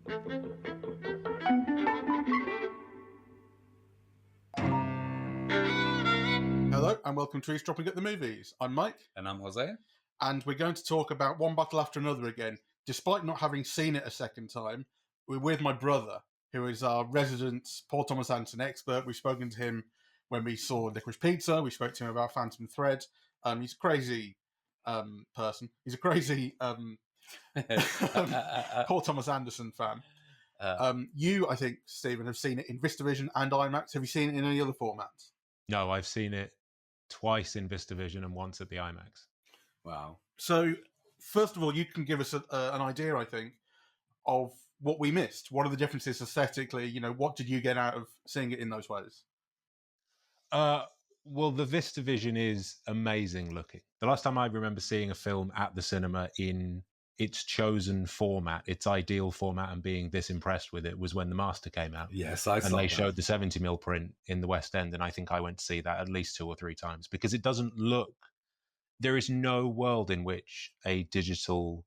Hello and welcome to Eavesdropping at the Movies. I'm Mike. And I'm José. And we're going to talk about One Battle After Another again. Despite not having seen it a second time, we're with my brother, who is our resident Paul Thomas Anderson expert. We've spoken to him when we saw Licorice Pizza. We spoke to him about Phantom Thread. He's a crazy person. He's a crazy Paul Thomas Anderson fan. You, I think, Stephen, have seen it in VistaVision and IMAX. Have you seen it in any other formats? No, I've seen it twice in VistaVision and once at the IMAX. Wow. So, first of all, you can give us an idea, I think, of what we missed. What are the differences aesthetically? You know, what did you get out of seeing it in those ways? Well, the VistaVision is amazing looking. The last time I remember seeing a film at the cinema in its chosen format, its ideal format, and being this impressed with it was when The Master came out. Yes, I saw and they that. showed the 70mm print in the West End, and I think I went to see that at least 2 or 3 times because it doesn't look. There is no world in which a digital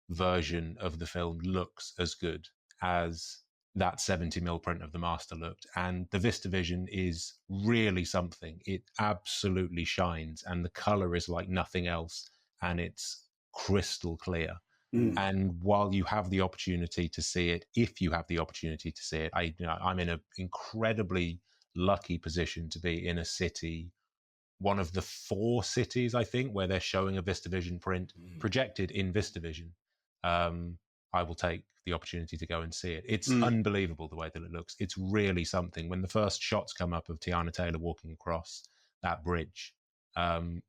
version of the film looks as good as that 70mm print of The Master looked. And the VistaVision is really something. It absolutely shines, and the color is like nothing else, and it's crystal clear. And while you have the opportunity to see it, if you have the opportunity to see it, I'm in an incredibly lucky position to be in a city, one of the 4 cities, I think, where they're showing a VistaVision print projected in VistaVision. I will take the opportunity to go and see it. It's unbelievable the way that it looks. It's really something. When the first shots come up of Tiana Taylor walking across that bridge,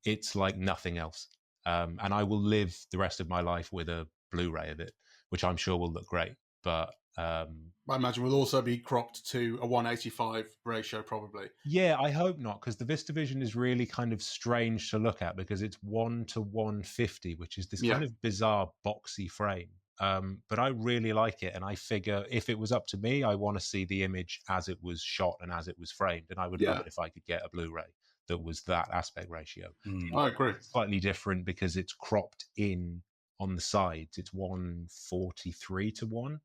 it's like nothing else. And I will live the rest of my life with a Blu-ray of it, which I'm sure will look great. But I imagine will also be cropped to a 1:85 ratio, probably. Yeah, I hope not, because the VistaVision is really kind of strange to look at because it's 1:150, which is this kind of bizarre boxy frame. But I really like it, and I figure if it was up to me, I want to see the image as it was shot and as it was framed, and I would love it if I could get a Blu-ray that was that aspect ratio. I agree. It's slightly different because it's cropped in on the sides. It's 1:43:1,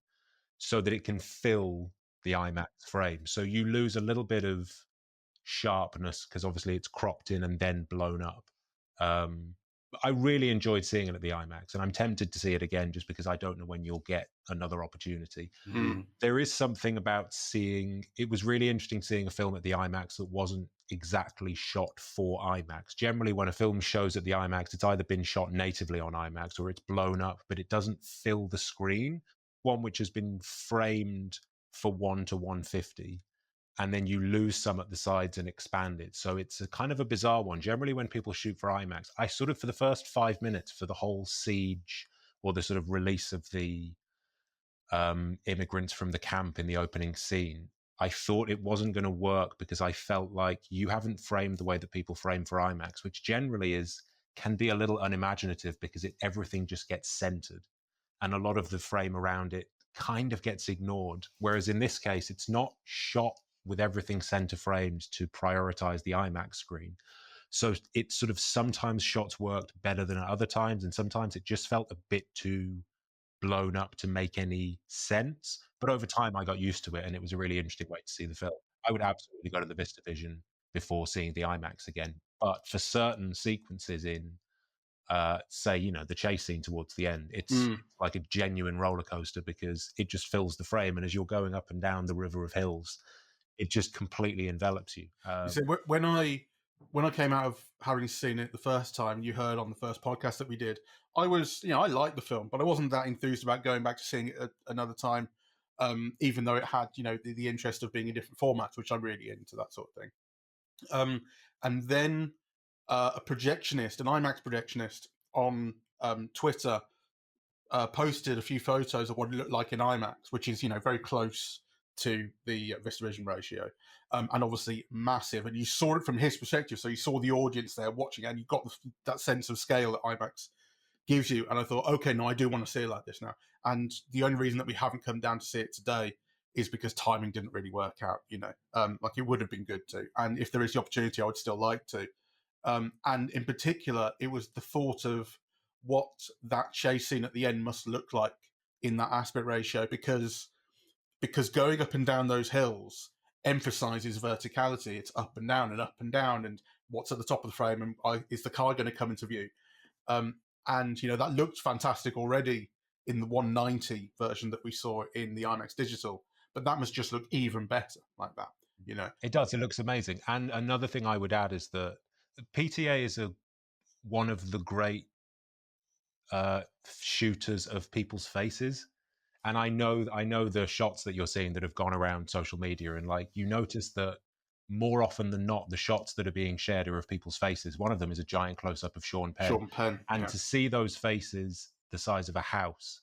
so that it can fill the IMAX frame. So you lose a little bit of sharpness because obviously it's cropped in and then blown up. I really enjoyed seeing it at the IMAX, and I'm tempted to see it again just because I don't know when you'll get another opportunity. There is something about it was really interesting seeing a film at the IMAX that wasn't exactly shot for IMAX. Generally, when a film shows at the IMAX, it's either been shot natively on IMAX or it's blown up, but it doesn't fill the screen. One which has been framed for 1:150. And then you lose some at the sides and expand it. So it's a kind of a bizarre one. Generally, when people shoot for IMAX, I sort of, for the first 5 minutes, for the whole siege or the sort of release of the immigrants from the camp in the opening scene, I thought it wasn't going to work because I felt like you haven't framed the way that people frame for IMAX, which generally can be a little unimaginative because everything just gets centered. And a lot of the frame around it kind of gets ignored. Whereas in this case, it's not shot with everything center framed to prioritize the IMAX screen. So it sort of sometimes shots worked better than at other times, and sometimes it just felt a bit too blown up to make any sense. But over time, I got used to it, and it was a really interesting way to see the film. I would absolutely go to the VistaVision before seeing the IMAX again. But for certain sequences in, say, the chase scene towards the end, it's like a genuine roller coaster because it just fills the frame. And as you're going up and down the river of hills, it just completely envelops you. So when I came out of having seen it the first time, you heard on the first podcast that we did, I was, I liked the film, but I wasn't that enthused about going back to seeing it another time, even though it had, the interest of being in different formats, which I'm really into, that sort of thing. And then an IMAX projectionist on Twitter posted a few photos of what it looked like in IMAX, which is, very close to the VistaVision ratio, and obviously massive. And you saw it from his perspective, so you saw the audience there watching, and you got that sense of scale that IMAX gives you. And I thought, okay, no, I do want to see it like this now. And the only reason that we haven't come down to see it today is because timing didn't really work out. Like it would have been good to, and if there is the opportunity, I would still like to. And in particular, it was the thought of what that chase scene at the end must look like in that aspect ratio because going up and down those hills emphasizes verticality. It's up and down and up and down, and what's at the top of the frame, and is the car going to come into view? And that looked fantastic already in the 190 version that we saw in the IMAX Digital, but that must just look even better like that. It does. It looks amazing. And another thing I would add is that PTA is one of the great shooters of people's faces. And I know the shots that you're seeing that have gone around social media, and like you notice that more often than not, the shots that are being shared are of people's faces. One of them is a giant close-up of Sean Penn. And to see those faces the size of a house,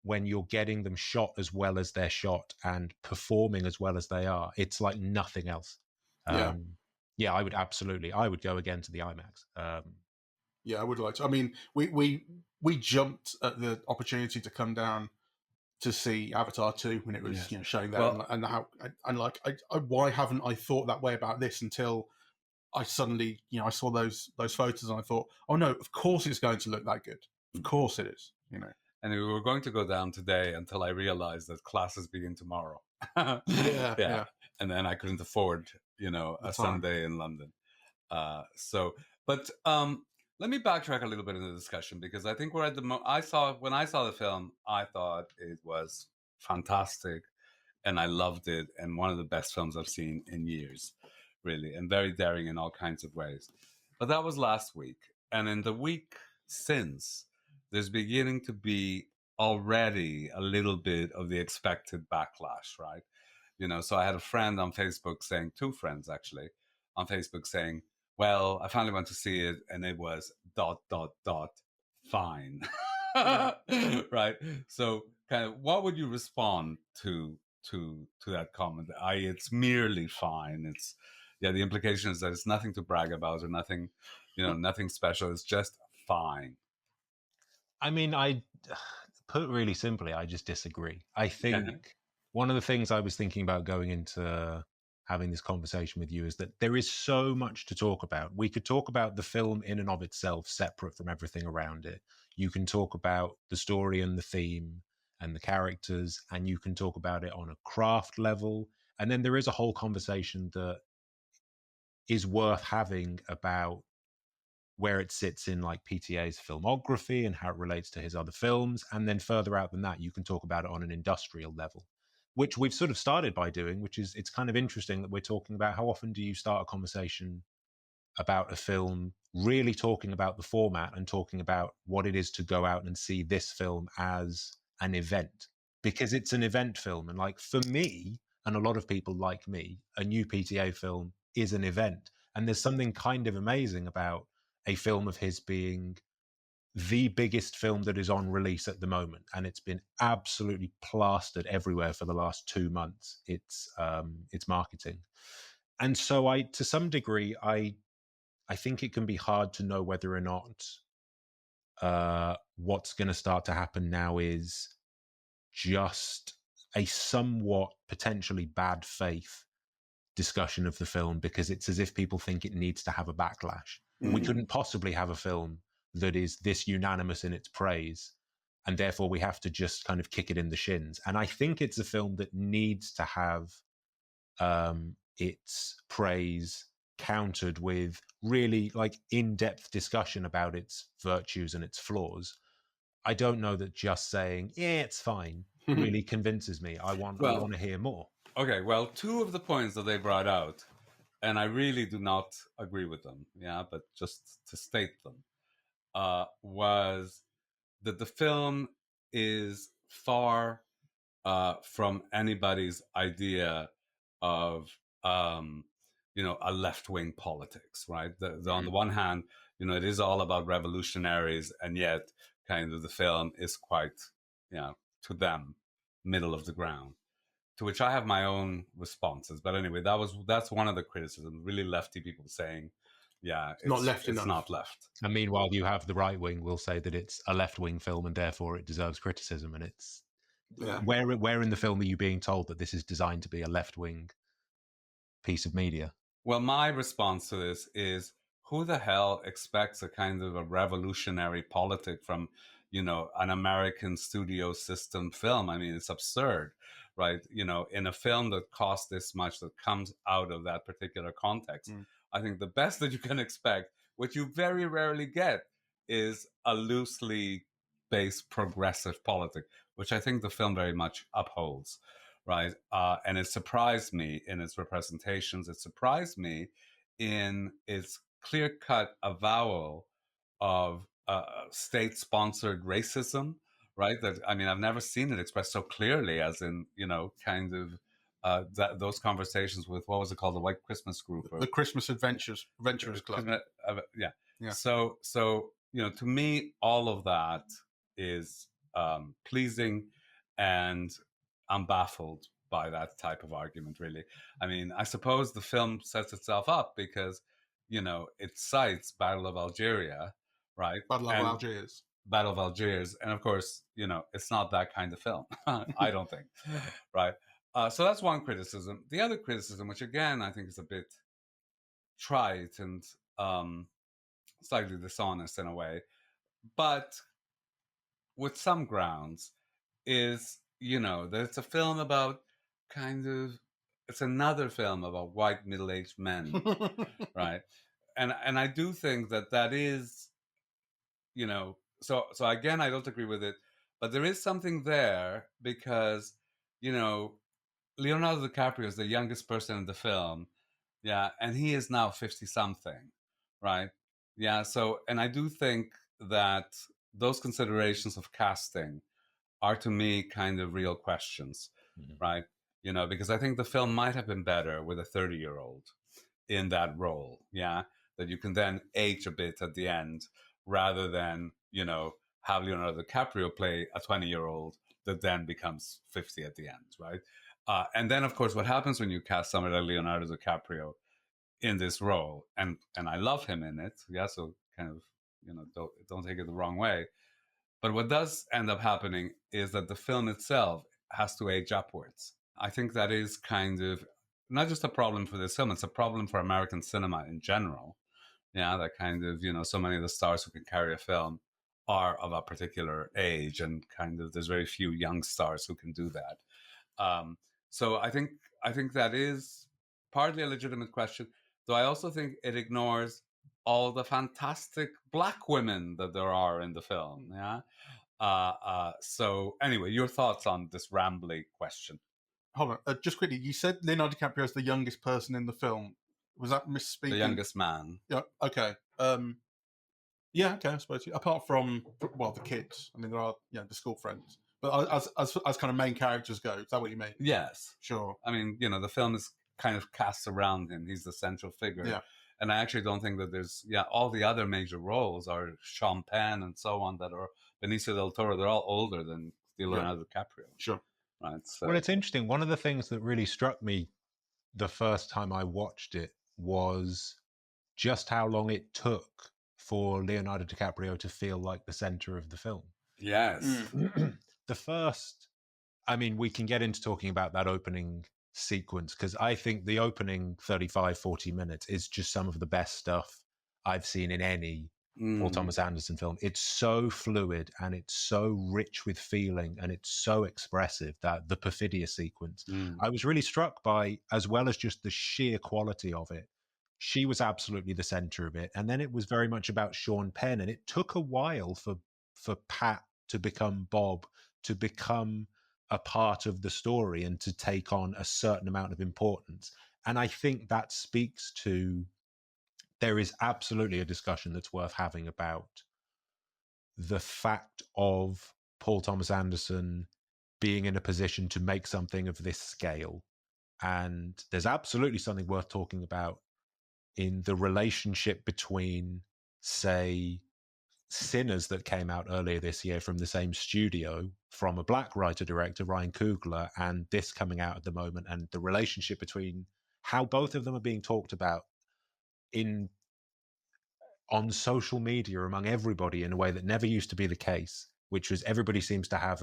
when you're getting them shot as well as they're shot and performing as well as they are, it's like nothing else. Yeah, I would go again to the IMAX. Yeah, I would like to. I mean, we jumped at the opportunity to come down to see Avatar 2 when it was showing that, and how why haven't I thought that way about this until I suddenly I saw those photos and I thought, oh no, of course it's going to look that good. Of course it is. And we were going to go down today until I realized that classes begin tomorrow. Yeah. And then I couldn't afford a Sunday in London. But let me backtrack a little bit in the discussion, because I think we're at the when I saw the film, I thought it was fantastic and I loved it, and one of the best films I've seen in years, really, and very daring in all kinds of ways. But that was last week, and in the week since, there's beginning to be already a little bit of the expected backlash, right? So I had a friend on Facebook saying, two friends actually on Facebook saying, well, I finally went to see it and it was ... fine. Right? So kind of what would you respond to that comment? It's merely fine. It's the implication is that it's nothing to brag about or nothing, nothing special. It's just fine. I mean, I put it really simply, I just disagree. I think one of the things I was thinking about going into having this conversation with you is that there is so much to talk about. We could talk about the film in and of itself, separate from everything around it. You can talk about the story and the theme and the characters, and you can talk about it on a craft level. And then there is a whole conversation that is worth having about where it sits in like PTA's filmography and how it relates to his other films. And then further out than that, you can talk about it on an industrial level, which we've sort of started by doing, which is, it's kind of interesting that we're talking about how often do you start a conversation about a film, really talking about the format and talking about what it is to go out and see this film as an event, because it's an event film. And like for me, and a lot of people like me, a new PTA film is an event. And there's something kind of amazing about a film of his being the biggest film that is on release at the moment, and it's been absolutely plastered everywhere for the last 2 months. It's marketing, and so to some degree, I think it can be hard to know whether or not what's going to start to happen now is just a somewhat potentially bad faith discussion of the film, because it's as if people think it needs to have a backlash. We couldn't possibly have a film that is this unanimous in its praise, and therefore we have to just kind of kick it in the shins. And I think it's a film that needs to have its praise countered with really like in-depth discussion about its virtues and its flaws. I don't know that just saying, yeah, it's fine, really convinces me. I want to hear more. Okay, well, two of the points that they brought out, and I really do not agree with them, but just to state them, was that the film is far from anybody's idea of, a left-wing politics, right? On the one hand, it is all about revolutionaries, and yet kind of the film is quite, to them, middle of the ground. To which I have my own responses. But anyway, that's one of the criticisms, really lefty people saying, it's not left it's enough. Not left. And meanwhile, you have the right wing will say that it's a left-wing film and therefore it deserves criticism. And it's where in the film are you being told that this is designed to be a left-wing piece of media? Well, my response to this is, who the hell expects a kind of a revolutionary politic from, an American studio system film. I mean, it's absurd, right? In a film that costs this much, that comes out of that particular context, I think the best that you can expect, which you very rarely get, is a loosely based progressive politic, which I think the film very much upholds, right? And it surprised me in its representations. It surprised me in its clear-cut avowal of state-sponsored racism, right? That, I mean, I've never seen it expressed so clearly as in, kind of those conversations with, what was it called, the White Christmas Group, the Christmas Adventurers Club. Yeah. So to me, all of that is pleasing, and I'm baffled by that type of argument, really. I mean, I suppose the film sets itself up because, it cites Battle of Algeria, right? Battle of Algiers. And of course, it's not that kind of film, I don't think, right? So that's one criticism. The other criticism, which again, I think is a bit trite and slightly dishonest in a way, but with some grounds, is, that it's a film about it's another film about white middle-aged men, right? And I do think that is, so again, I don't agree with it, but there is something there because, Leonardo DiCaprio is the youngest person in the film, yeah, and he is now 50-something, right? Yeah, so, and I do think that those considerations of casting are, to me, kind of real questions, right? Because I think the film might have been better with a 30-year-old in that role, yeah, that you can then age a bit at the end, rather than, have Leonardo DiCaprio play a 20-year-old that then becomes 50 at the end, right? And then, of course, what happens when you cast somebody like Leonardo DiCaprio in this role, and I love him in it, yeah, so kind of, don't take it the wrong way, but what does end up happening is that the film itself has to age upwards. I think that is kind of not just a problem for this film, it's a problem for American cinema in general. Yeah, that kind of, so many of the stars who can carry a film are of a particular age, and kind of there's very few young stars who can do that. So I think that is partly a legitimate question, though I also think it ignores all the fantastic Black women that there are in the film. Yeah. So anyway, your thoughts on this rambly question? Hold on, just quickly. You said Leonardo DiCaprio is the youngest person in the film. Was that misspeaking? The youngest man. Yeah. Okay. Yeah. Okay. I suppose. Apart from, well, the kids. I mean, there are the school friends. But as kind of main characters go, is that what you mean? Yes. Sure. I mean, the film is kind of cast around him. He's the central figure. Yeah. And I actually don't think that there's, all the other major roles are Sean Penn and so on, that are Benicio del Toro. They're all older than Leonardo DiCaprio. Sure. Right. So. Well, it's interesting. One of the things that really struck me the first time I watched it was just how long it took for Leonardo DiCaprio to feel like the center of the film. Yes. The first, I mean, we can get into talking about that opening sequence, because I think the opening 35, 40 minutes is just some of the best stuff I've seen in any Paul Thomas Anderson film. It's so fluid and it's so rich with feeling and it's so expressive, that the Perfidia sequence, I was really struck by, as well as just the sheer quality of it. She was absolutely the center of it. And then it was very much about Sean Penn. And it took a while for Pat to become Bob, to become a part of the story and to take on a certain amount of importance. And I think that speaks to, there is absolutely a discussion that's worth having about the fact of Paul Thomas Anderson being in a position to make something of this scale. And there's absolutely something worth talking about in the relationship between, say, Sinners, that came out earlier this year from the same studio, from a Black writer-director, Ryan Coogler, and this coming out at the moment, and the relationship between how both of them are being talked about on social media among everybody in a way that never used to be the case, which was everybody seems to have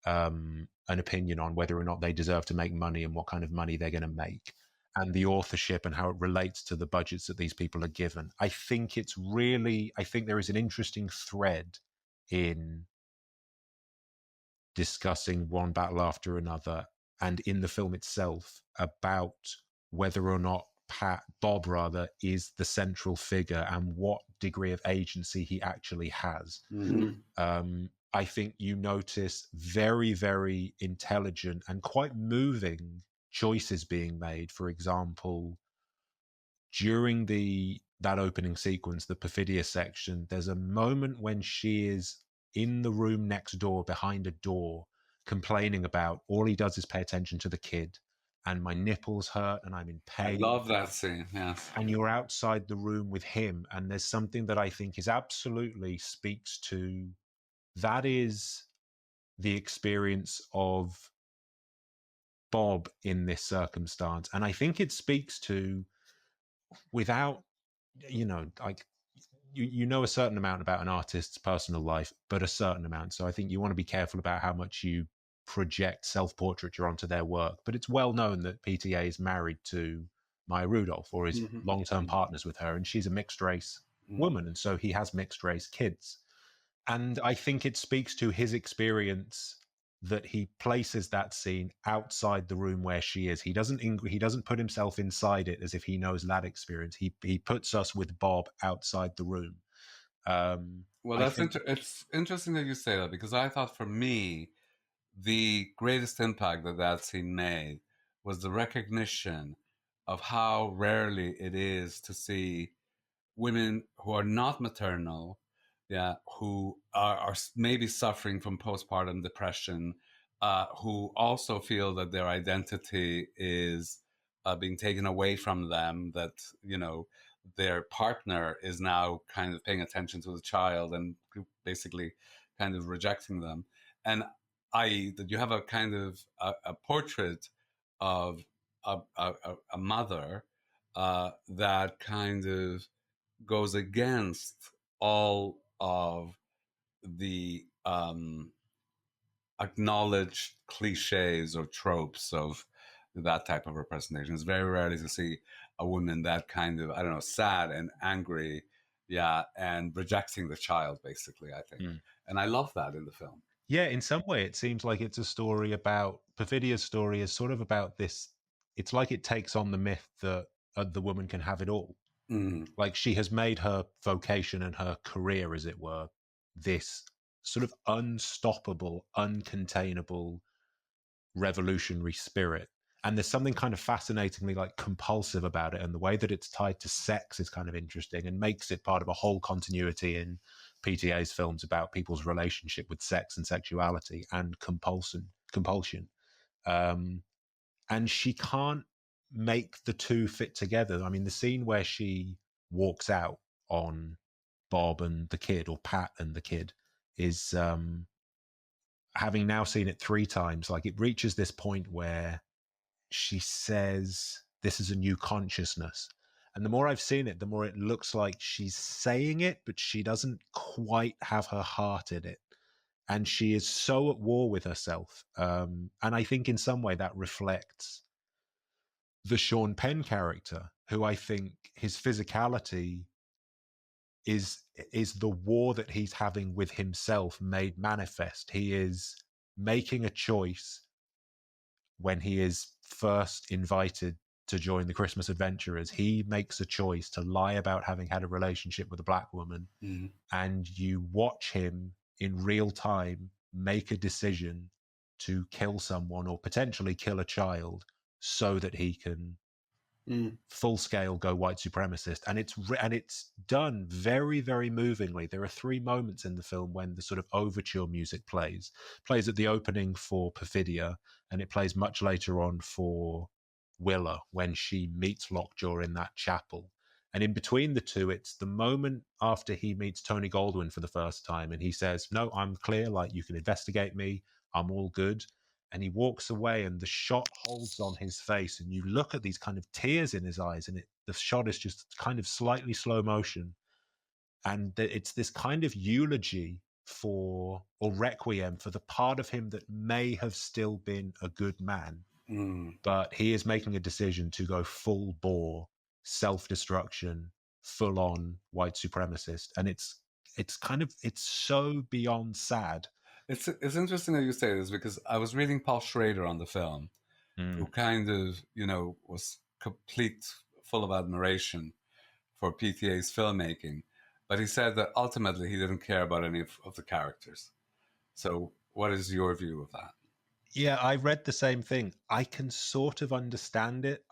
an opinion on whether or not they deserve to make money and what kind of money they're going to make, and the authorship and how it relates to the budgets that these people are given. I think there is an interesting thread in discussing one battle after another, and in the film itself about whether or not Bob is the central figure and what degree of agency he actually has. I think you notice very, very intelligent and quite moving choices being made. For example, during that opening sequence, the Perfidia section, there's a moment when she is in the room next door behind a door complaining about all he does is pay attention to the kid, and my nipples hurt and I'm in pain. I love that scene, yes. And you're outside the room with him, and there's something that I think is absolutely speaks to, that is the experience of Bob in this circumstance. And I think it speaks to, without, like, you know a certain amount about an artist's personal life, but a certain amount. So I think you want to be careful about how much you project self-portraiture onto their work. But it's well known that PTA is married to Maya Rudolph, or is long-term partners with her, and she's a mixed race woman, and so he has mixed race kids. And I think it speaks to his experience that he places that scene outside the room where she is. He doesn't put himself inside it as if he knows that experience. He puts us with Bob outside the room. Well, it's interesting that you say that, because I thought, for me, the greatest impact that scene made was the recognition of how rarely it is to see women who are not maternal, who are maybe suffering from postpartum depression, who also feel that their identity is being taken away from them, that, their partner is now kind of paying attention to the child and basically kind of rejecting them. And i.e. that you have a kind of a portrait of a mother that kind of goes against all of the acknowledged cliches or tropes of that type of representation. It's very rarely to see a woman that kind of, I don't know, sad and angry, and rejecting the child, basically, I think. And I love that in the film. Yeah, in some way, it seems like it's a story about, Perfidia's story is sort of about this. It's like it takes on the myth that the woman can have it all. Like, she has made her vocation and her career, as it were, this sort of unstoppable, uncontainable revolutionary spirit. And there's something kind of fascinatingly like compulsive about it, and the way that it's tied to sex is kind of interesting and makes it part of a whole continuity in PTA's films about people's relationship with sex and sexuality and compulsion. And she can't make the two fit together. I mean, the scene where she walks out on Bob and the kid, or Pat and the kid, is, having now seen it 3 times, like, it reaches this point where she says, "This is a new consciousness." And the more I've seen it, the more it looks like she's saying it, but she doesn't quite have her heart in it. And she is so at war with herself. And I think in some way that reflects the Sean Penn character, who I think his physicality is the war that he's having with himself made manifest. He is making a choice when he is first invited to join the Christmas Adventurers. He makes a choice to lie about having had a relationship with a black woman, and you watch him in real time make a decision to kill someone or potentially kill a child so that he can full scale go white supremacist. And it's done very, very movingly. There are 3 moments in the film when the sort of overture music plays at the opening for Perfidia, and it plays much later on for Willa when she meets Lockjaw in that chapel. And in between the two, it's the moment after he meets Tony Goldwyn for the first time, and he says, "No, I'm clear, like, you can investigate me, I'm all good." And he walks away, and the shot holds on his face, and you look at these kind of tears in his eyes, and the shot is just kind of slightly slow motion. And it's this kind of eulogy for, or requiem for, the part of him that may have still been a good man. But he is making a decision to go full bore, self-destruction, full-on white supremacist. And it's it's so beyond sad. It's interesting that you say this, because I was reading Paul Schrader on the film, who kind of, was full of admiration for PTA's filmmaking, but he said that ultimately he didn't care about any of the characters. So what is your view of that? Yeah, I read the same thing. I can sort of understand it.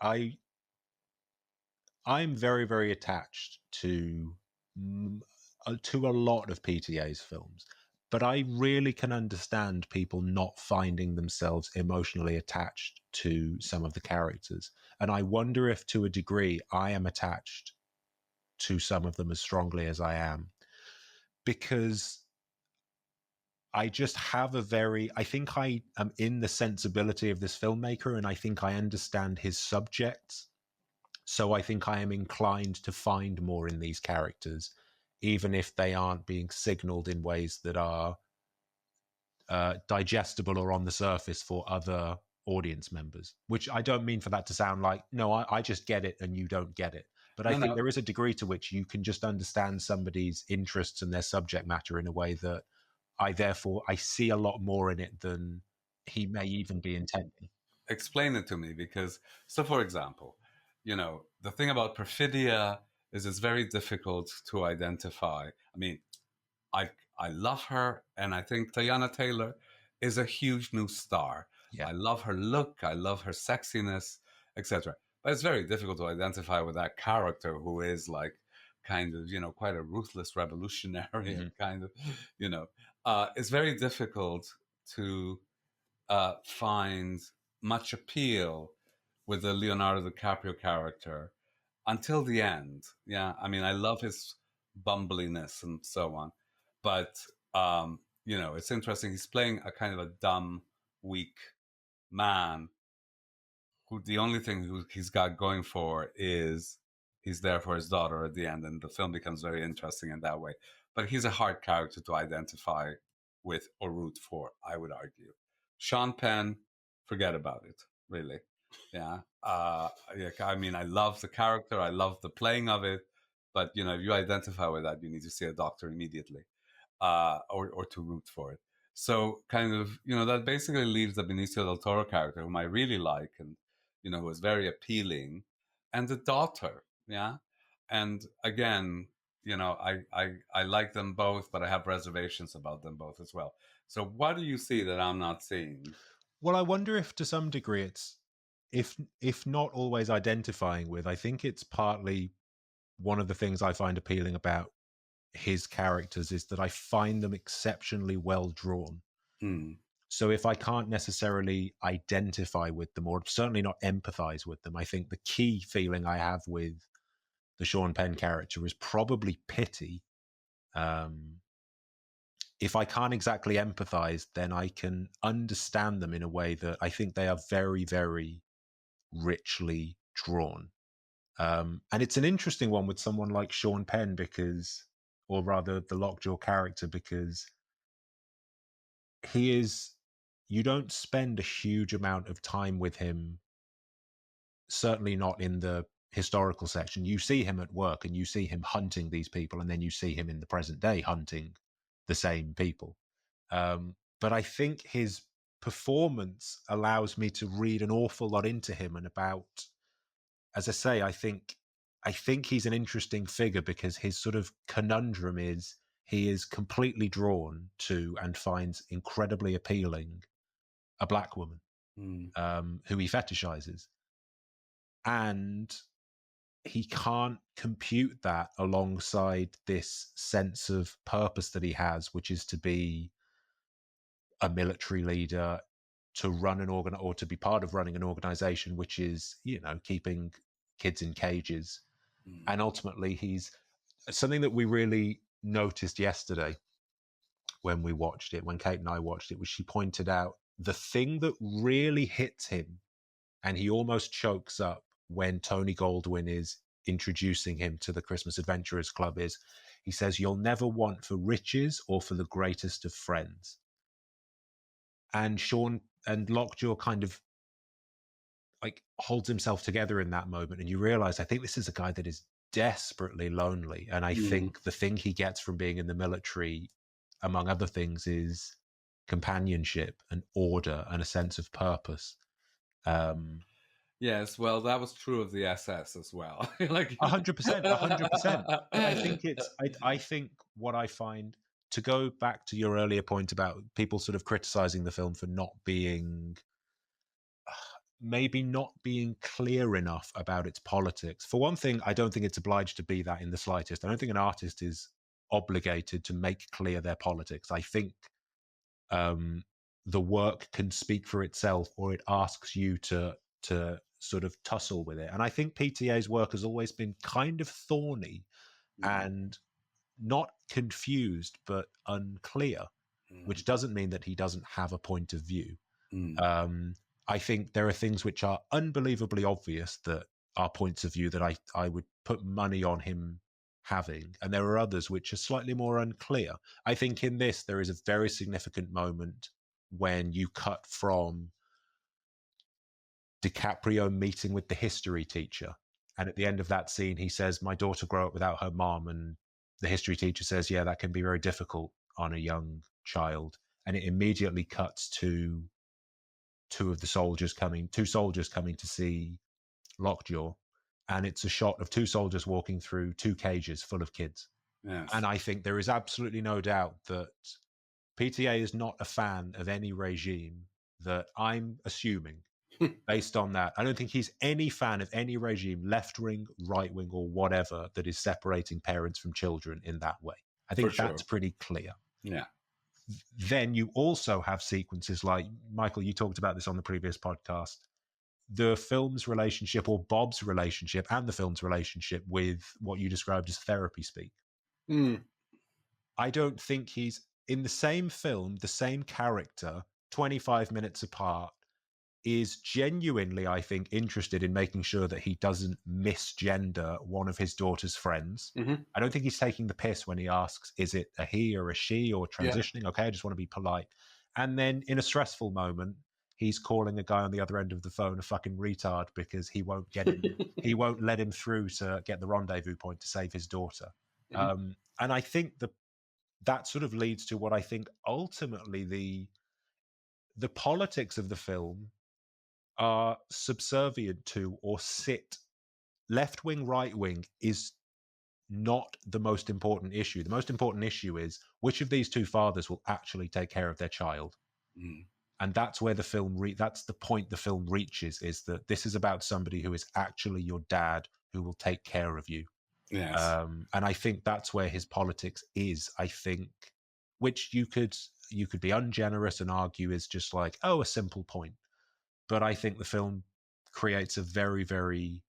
I'm very, very attached to a lot of PTA's films, but I really can understand people not finding themselves emotionally attached to some of the characters. And I wonder if, to a degree, I am attached to some of them as strongly as I am, because I just have I think I am in the sensibility of this filmmaker, and I think I understand his subjects. So I think I am inclined to find more in these characters, even if they aren't being signaled in ways that are digestible or on the surface for other audience members. Which I don't mean for that to sound like, no, I just get it and you don't get it. But I think there is a degree to which you can just understand somebody's interests and their subject matter in a way that I see a lot more in it than he may even be intending. Explain it to me, because, so for example, the thing about Perfidia is it's very difficult to identify. I mean, I love her, and I think Teyana Taylor is a huge new star. Yeah. I love her look, I love her sexiness, etc. But it's very difficult to identify with that character, who is like kind of, quite a ruthless revolutionary, and kind of, it's very difficult to find much appeal with the Leonardo DiCaprio character until the end. Yeah, I mean, I love his bumbliness and so on, but it's interesting. He's playing a kind of a dumb, weak man who the only thing he's got going for is he's there for his daughter at the end, and the film becomes very interesting in that way. But he's a hard character to identify with or root for, I would argue. Sean Penn, forget about it, really. Yeah. I mean, I love the character, I love the playing of it, but if you identify with that, you need to see a doctor immediately, or to root for it. So kind of, that basically leaves the Benicio del Toro character, whom I really like, and who is very appealing, and the daughter. Yeah. And again, I like them both, but I have reservations about them both as well. So what do you see that I'm not seeing? Well, I wonder if to some degree it's, if not always identifying with, I think it's partly one of the things I find appealing about his characters is that I find them exceptionally well drawn. So if I can't necessarily identify with them, or certainly not empathize with them, I think the key feeling I have with the Sean Penn character is probably pity. If I can't exactly empathize, then I can understand them in a way that I think they are very, very richly drawn. And it's an interesting one with someone like Sean Penn, because, or rather the Lockjaw character, because he is, you don't spend a huge amount of time with him, certainly not in the historical section. You see him at work and you see him hunting these people, and then you see him in the present day hunting the same people. But I think his performance allows me to read an awful lot into him, and about, as I say, I think he's an interesting figure, because his sort of conundrum is he is completely drawn to and finds incredibly appealing a black woman who he fetishizes, and he can't compute that alongside this sense of purpose that he has, which is to be a military leader, to run or to be part of running an organization which is, keeping kids in cages. And ultimately, he's something that we really noticed yesterday when we watched it, when Kate and I watched it, was she pointed out the thing that really hits him, and he almost chokes up when Tony Goldwyn is introducing him to the Christmas Adventurers Club, is he says, "You'll never want for riches or for the greatest of friends." And Sean and Lockjaw kind of like holds himself together in that moment, and you realize, I think this is a guy that is desperately lonely. And I think the thing he gets from being in the military, among other things, is companionship and order and a sense of purpose. Yes, well, that was true of the SS as well. Like 100%, 100%. But I think I think what I find, to go back to your earlier point about people sort of criticizing the film for maybe not being clear enough about its politics. For one thing, I don't think it's obliged to be that in the slightest. I don't think an artist is obligated to make clear their politics. I think the work can speak for itself, or it asks you to sort of tussle with it. And I think PTA's work has always been kind of thorny and not confused, but unclear, which doesn't mean that he doesn't have a point of view. I think there are things which are unbelievably obvious that are points of view that I would put money on him having, and there are others which are slightly more unclear. I think in this there is a very significant moment when you cut from DiCaprio meeting with the history teacher, and at the end of that scene he says, "My daughter grew up without her mom," and the history teacher says, "Yeah, that can be very difficult on a young child." And it immediately cuts to two soldiers coming to see Lockjaw, and it's a shot of two soldiers walking through two cages full of kids. Yes. And I think there is absolutely no doubt that PTA is not a fan of any regime, that I'm assuming based on that. I don't think he's any fan of any regime, left wing, right wing, or whatever, that is separating parents from children in that way. I think that's pretty clear. Yeah. Then you also have sequences like, Michael, you talked about this on the previous podcast, the film's relationship, or Bob's relationship, and the film's relationship with what you described as therapy speak. I don't think he's in the same film, the same character, 25 minutes apart, is genuinely, I think, interested in making sure that he doesn't misgender one of his daughter's friends. I don't think he's taking the piss when he asks, is it a he or a she, or transitioning? Okay, I just want to be polite. And then in a stressful moment, he's calling a guy on the other end of the phone a fucking retard because he won't get him, he won't let him through to get the rendezvous point to save his daughter. And I think that sort of leads to what I think ultimately the politics of the film are subservient to, or sit left wing, right wing is not the most important issue. The most important issue is which of these two fathers will actually take care of their child. And that's where the film that's the point the film reaches, is that this is about somebody who is actually your dad, who will take care of you. Yes. And I think that's where his politics is, I think, which you could be ungenerous and argue is just like, oh, a simple point. But I think the film creates a very, very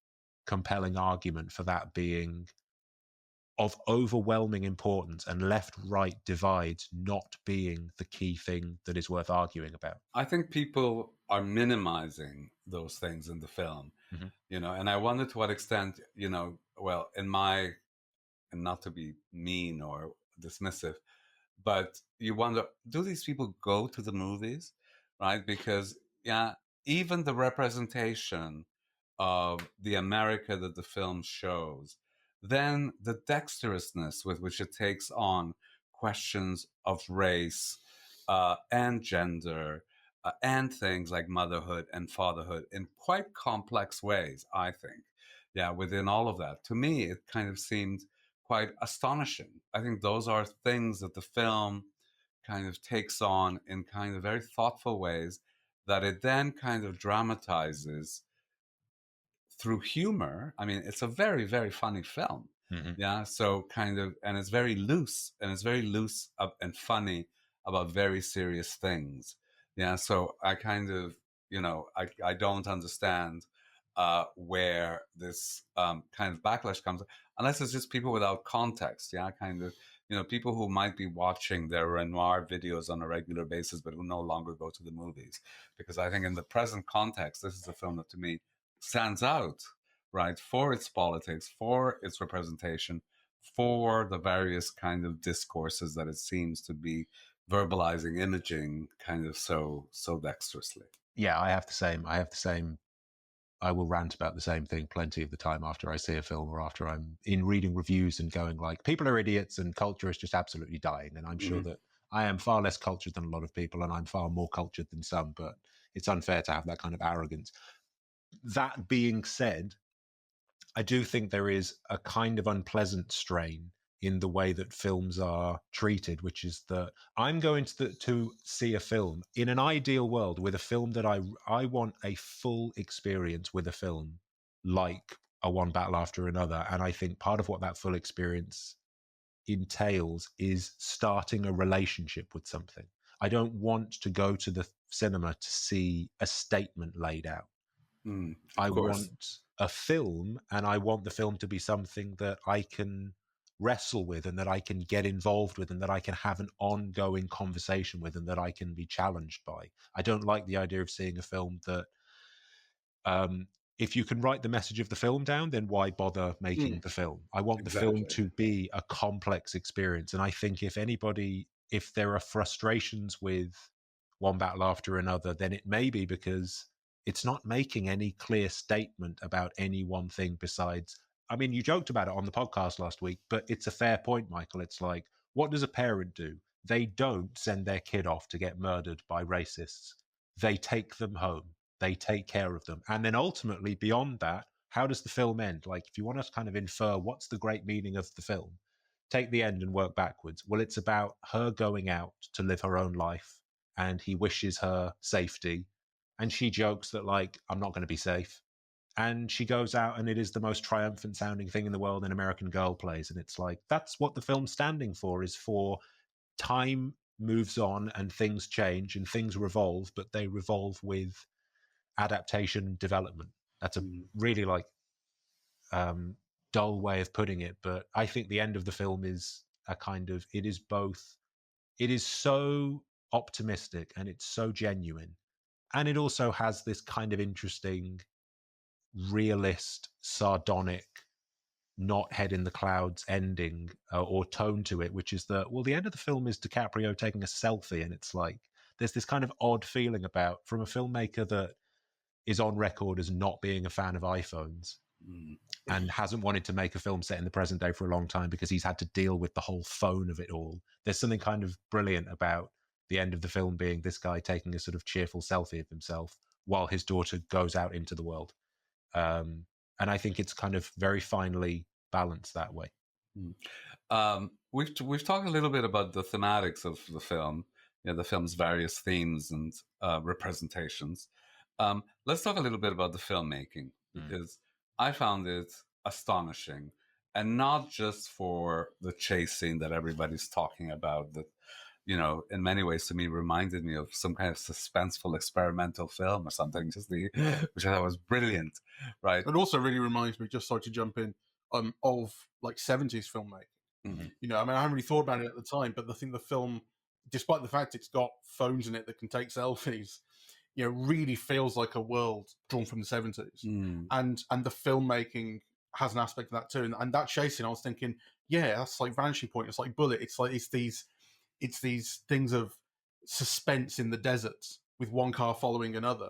compelling argument for that being of overwhelming importance, and left-right divides not being the key thing that is worth arguing about. I think people are minimizing those things in the film, and I wonder to what extent, well, and not to be mean or dismissive, but you wonder, do these people go to the movies, right? Because, even the representation of the America that the film shows, then the dexterousness with which it takes on questions of race and gender and things like motherhood and fatherhood in quite complex ways, I think. Within all of that, to me, it kind of seemed quite astonishing. I think those are things that the film kind of takes on in kind of very thoughtful ways, that it then kind of dramatizes through humor. I mean, it's a very, very funny film. So kind of, and it's very loose, and and funny about very serious things. So I kind of, I don't understand where this kind of backlash comes, unless it's just people without context. Kind of, people who might be watching their Renoir videos on a regular basis, but who no longer go to the movies. Because I think in the present context, this is a film that to me stands out, right, for its politics, for its representation, for the various kind of discourses that it seems to be verbalizing, imaging kind of so dexterously. Yeah, I have the same I will rant about the same thing plenty of the time after I see a film or after I'm in reading reviews and going like, people are idiots and culture is just absolutely dying. And I'm sure that I am far less cultured than a lot of people, and I'm far more cultured than some, but it's unfair to have that kind of arrogance. That being said, I do think there is a kind of unpleasant strain in the way that films are treated, which is that I'm going to see a film in an ideal world with a film that I want a full experience with a film, like a one battle after another. And I think part of what that full experience entails is starting a relationship with something. I don't want to go to the cinema to see a statement laid out. I want a film, and I want the film to be something that I can wrestle with and that I can get involved with and that I can have an ongoing conversation with and that I can be challenged by. I don't like the idea of seeing a film that if you can write the message of the film down, then why bother making the film? I want the film to be a complex experience. And I think if there are frustrations with one battle after another, then it may be because it's not making any clear statement about any one thing besides, I mean, you joked about it on the podcast last week, but it's a fair point, Michael. It's like, what does a parent do? They don't send their kid off to get murdered by racists. They take them home. They take care of them. And then ultimately, beyond that, how does the film end? Like, if you want to kind of infer what's the great meaning of the film, take the end and work backwards. Well, it's about her going out to live her own life, and he wishes her safety. And she jokes that, like, I'm not going to be safe. And she goes out, and it is the most triumphant sounding thing in the world, an American Girl plays. And it's like, that's what the film's standing for, is for time moves on and things change and things revolve, but they revolve with adaptation and development. That's a really dull way of putting it, but I think the end of the film is it is so optimistic and it's so genuine, and it also has this kind of interesting realist, sardonic, not head in the clouds ending or tone to it, which is that, well, the end of the film is DiCaprio taking a selfie, and it's like there's this kind of odd feeling about, from a filmmaker that is on record as not being a fan of iPhones and hasn't wanted to make a film set in the present day for a long time because he's had to deal with the whole phone of it all. There's something kind of brilliant about the end of the film being this guy taking a sort of cheerful selfie of himself while his daughter goes out into the world. And I think it's kind of very finely balanced that way. We've talked a little bit about the thematics of the film, the film's various themes and representations. Let's talk a little bit about the filmmaking, because I found it astonishing, and not just for the chase scene that everybody's talking about, that, in many ways to me reminded me of some kind of suspenseful experimental film or something, which I thought was brilliant, right? It also really reminds me, just sorry to jump in, of like 70s filmmaking. I haven't really thought about it at the time, but I think the film, despite the fact it's got phones in it that can take selfies, really feels like a world drawn from the 70s. And the filmmaking has an aspect of that too. And that chasing, I was thinking, yeah, that's like Vanishing Point. It's like Bullet. It's like, it's these things of suspense in the desert with one car following another.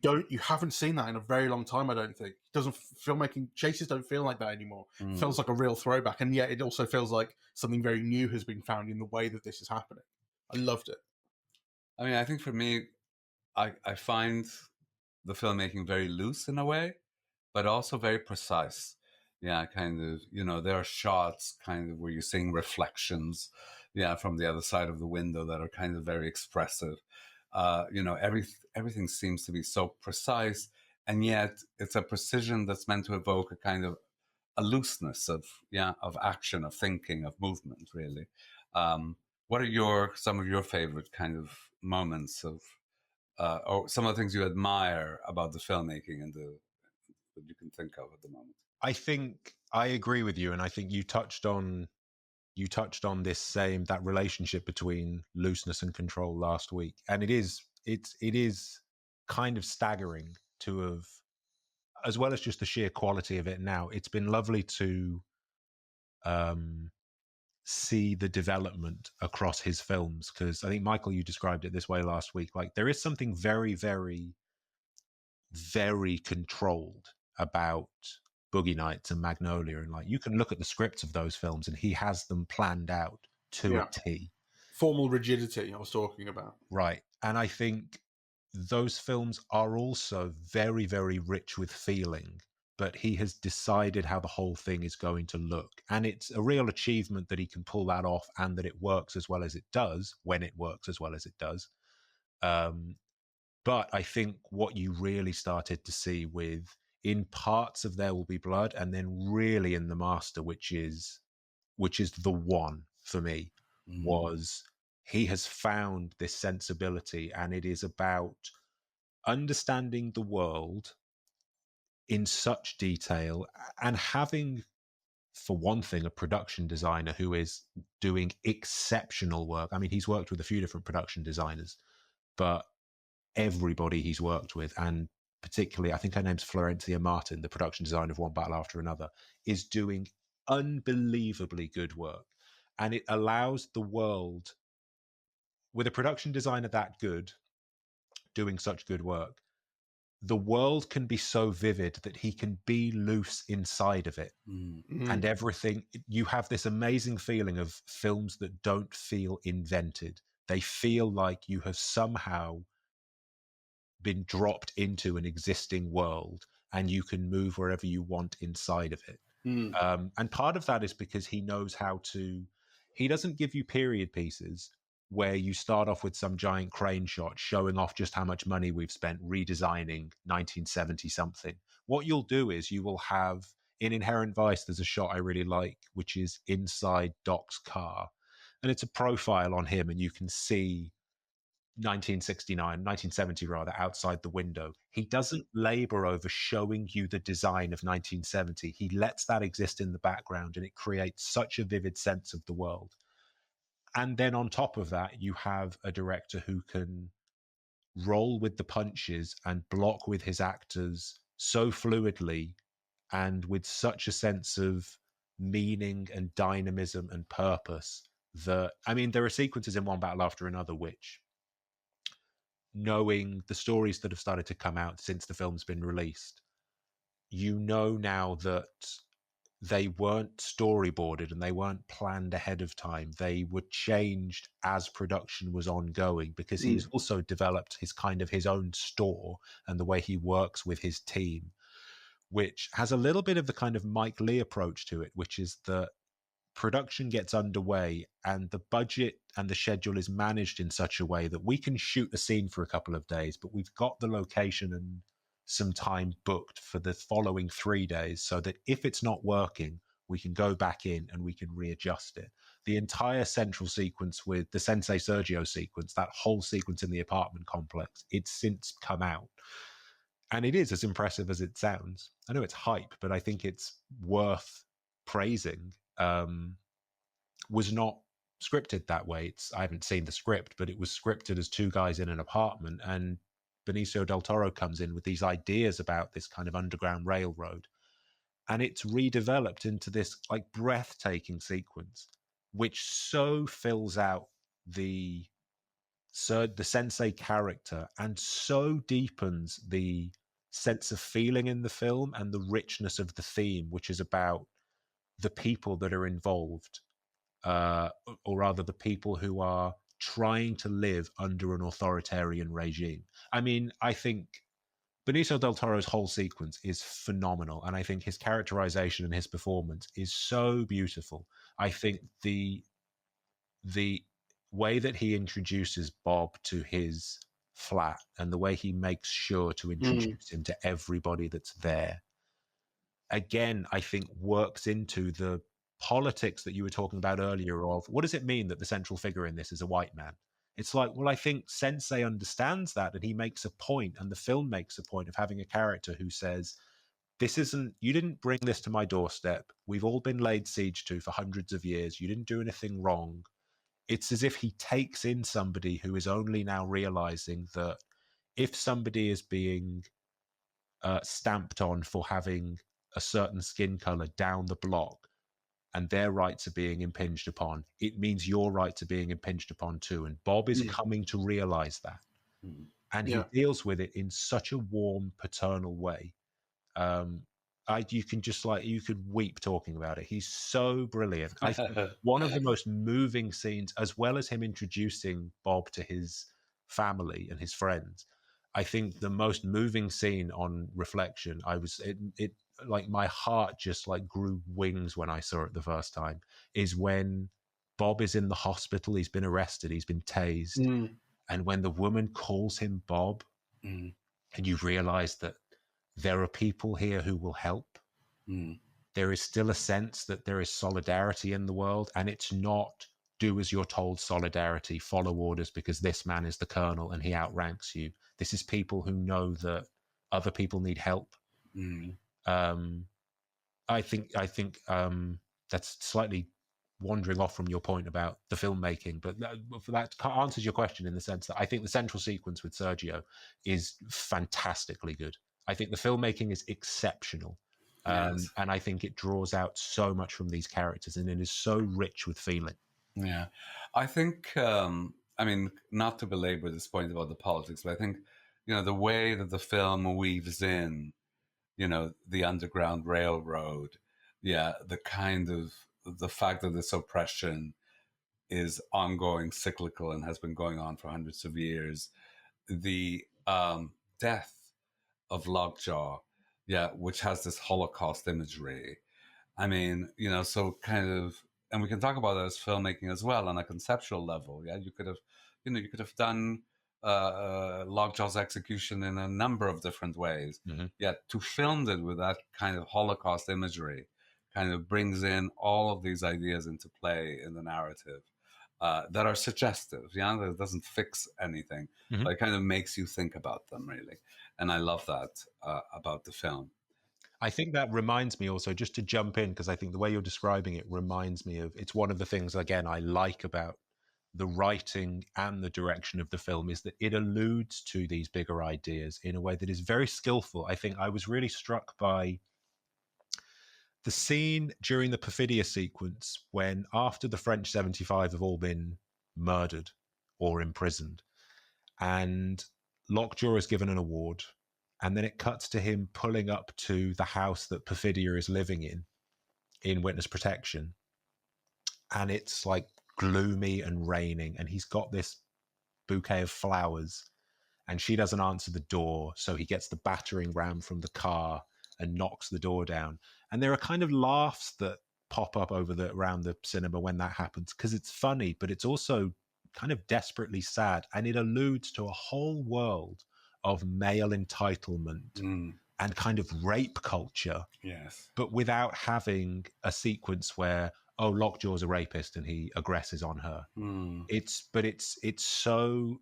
You haven't seen that in a very long time, I don't think. Filmmaking chases don't feel like that anymore. It feels like a real throwback. And yet it also feels like something very new has been found in the way that this is happening. I loved it. I mean, I think for me, I find the filmmaking very loose in a way, but also very precise. Yeah, kind of, there are shots kind of where you're seeing reflections, from the other side of the window that are kind of very expressive. Everything seems to be so precise, and yet it's a precision that's meant to evoke a kind of a looseness of action, of thinking, of movement, really. What are some of your favorite kind of moments of, or some of the things you admire about the filmmaking and that you can think of at the moment? I think I agree with you, and I think you touched on that relationship between looseness and control last week, and it is kind of staggering to have, as well as just the sheer quality of it. Now, it's been lovely to see the development across his films, because I think, Michael, you described it this way last week. Like, there is something very, very very controlled about Boogie Nights and Magnolia, and like you can look at the scripts of those films and he has them planned out to a T. Formal rigidity I was talking about. Right. And I think those films are also very, very rich with feeling, but he has decided how the whole thing is going to look. And it's a real achievement that he can pull that off and that it works as well as it does when it works as well as it does. But I think what you really started to see with in parts of There Will Be Blood and then really in The Master, which is the one for me, was he has found this sensibility, and it is about understanding the world in such detail and having, for one thing, a production designer who is doing exceptional work. I mean, he's worked with a few different production designers, but everybody he's worked with, and particularly I think her name's Florencia Martin, the production designer of One Battle After Another, is doing unbelievably good work. And it allows the world, with a production designer that good doing such good work, the world can be so vivid that he can be loose inside of it. And everything, you have this amazing feeling of films that don't feel invented. They feel like you have somehow been dropped into an existing world and you can move wherever you want inside of it. And part of that is because he knows how to, he doesn't give you period pieces where you start off with some giant crane shot showing off just how much money we've spent redesigning 1970 something. What you'll do is you will have, in Inherent Vice, there's a shot I really like, which is inside Doc's car. And it's a profile on him and you can see 1970 rather, outside the window. He doesn't labor over showing you the design of 1970. He lets that exist in the background and it creates such a vivid sense of the world. And then on top of that, you have a director who can roll with the punches and block with his actors so fluidly and with such a sense of meaning and dynamism and purpose that, I mean, there are sequences in One Battle After Another which, knowing the stories that have started to come out since the film's been released, you know now that they weren't storyboarded and they weren't planned ahead of time. They were changed as production was ongoing because he's also developed his own store and the way he works with his team, which has a little bit of the kind of Mike Leigh approach to it, which is that production gets underway and the budget and the schedule is managed in such a way that we can shoot a scene for a couple of days, but we've got the location and some time booked for the following 3 days so that if it's not working, we can go back in and we can readjust it. The entire central sequence with the Sensei Sergio sequence, that whole sequence in the apartment complex, it's since come out. And it is as impressive as it sounds. I know it's hype, but I think it's worth praising. Was not scripted that way. I haven't seen the script, but it was scripted as two guys in an apartment, and Benicio del Toro comes in with these ideas about this kind of underground railroad, and it's redeveloped into this like breathtaking sequence, which so fills out the sensei character and so deepens the sense of feeling in the film and the richness of the theme, which is about the people that are involved, or rather the people who are trying to live under an authoritarian regime. I mean, I think Benicio del Toro's whole sequence is phenomenal, and I think his characterization and his performance is so beautiful. I think the way that he introduces Bob to his flat and the way he makes sure to introduce him to everybody that's there, again, I think works into the politics that you were talking about earlier of what does it mean that the central figure in this is a white man? It's like, well, I think Sensei understands that, and he makes a point, and the film makes a point of having a character who says, you didn't bring this to my doorstep. We've all been laid siege to for hundreds of years. You didn't do anything wrong. It's as if he takes in somebody who is only now realizing that if somebody is being stamped on for having a certain skin color down the block and their rights are being impinged upon, it means your rights are being impinged upon too. And Bob is coming to realize that. and he Yeah. deals with it in such a warm, paternal way. You can just you could weep talking about it. He's so brilliant. I think one of the most moving scenes, as well as him introducing Bob to his family and his friends, I think the most moving scene on reflection, it like my heart just like grew wings when I saw it the first time, is when Bob is in the hospital. He's been arrested. He's been tased. And when the woman calls him Bob, and you realize that there are people here who will help. There is still a sense that there is solidarity in the world, and it's not do as you're told solidarity, follow orders because this man is the colonel and he outranks you. This is people who know that other people need help. I think that's slightly wandering off from your point about the filmmaking, but that answers your question in the sense that I think the central sequence with Sergio is fantastically good. I think the filmmaking is exceptional. Yes. And I think it draws out so much from these characters, and it is so rich with feeling. Yeah. I think, I mean, not to belabor this point about the politics, but I think, the way that the film weaves in, the Underground Railroad, the kind of, the fact that this oppression is ongoing, cyclical, and has been going on for hundreds of years, the death of Lockjaw, which has this Holocaust imagery. I mean, so kind of, and we can talk about that as filmmaking as well on a conceptual level. Yeah, you could have done Lockjaw's execution in a number of different ways. To film it with that kind of Holocaust imagery kind of brings in all of these ideas into play in the narrative that are suggestive. That it doesn't fix anything, but it kind of makes you think about them, really. And I love that about the film. I think that reminds me also, just to jump in, because I think the way you're describing it reminds me of, it's one of the things, again, I like about the writing and the direction of the film is that it alludes to these bigger ideas in a way that is very skillful. I think I was really struck by the scene during the Perfidia sequence when, after the French 75 have all been murdered or imprisoned, and Lockjaw is given an award, and then it cuts to him pulling up to the house that Perfidia is living in witness protection, and it's like gloomy and raining, and he's got this bouquet of flowers, and she doesn't answer the door, so he gets the battering ram from the car and knocks the door down. And there are kind of laughs that pop up around the cinema when that happens, because it's funny, but it's also kind of desperately sad, and it alludes to a whole world of male entitlement and kind of rape culture. Yes. But without having a sequence where, oh, Lockjaw's a rapist and he aggresses on her. It's so,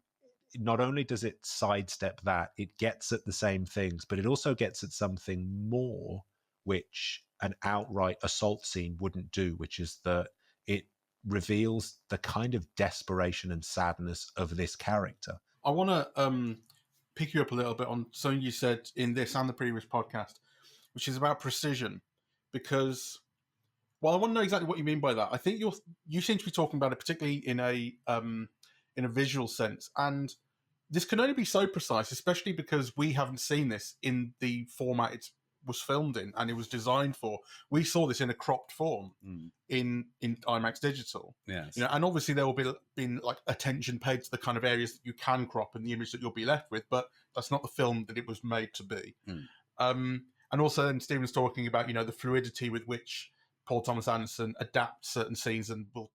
not only does it sidestep that, it gets at the same things, but it also gets at something more, which an outright assault scene wouldn't do, which is that it reveals the kind of desperation and sadness of this character. I want to pick you up a little bit on something you said in this and the previous podcast, which is about precision, because, well, I want to know exactly what you mean by that. I think you seem to be talking about it particularly in a visual sense, and this can only be so precise, especially because we haven't seen this in the format it was filmed in and it was designed for. We saw this in a cropped form in IMAX Digital. Yes. And obviously there will be like attention paid to the kind of areas that you can crop and the image that you'll be left with, but that's not the film that it was made to be. And also then Stephen's talking about, the fluidity with which Paul Thomas Anderson adapts certain scenes and will,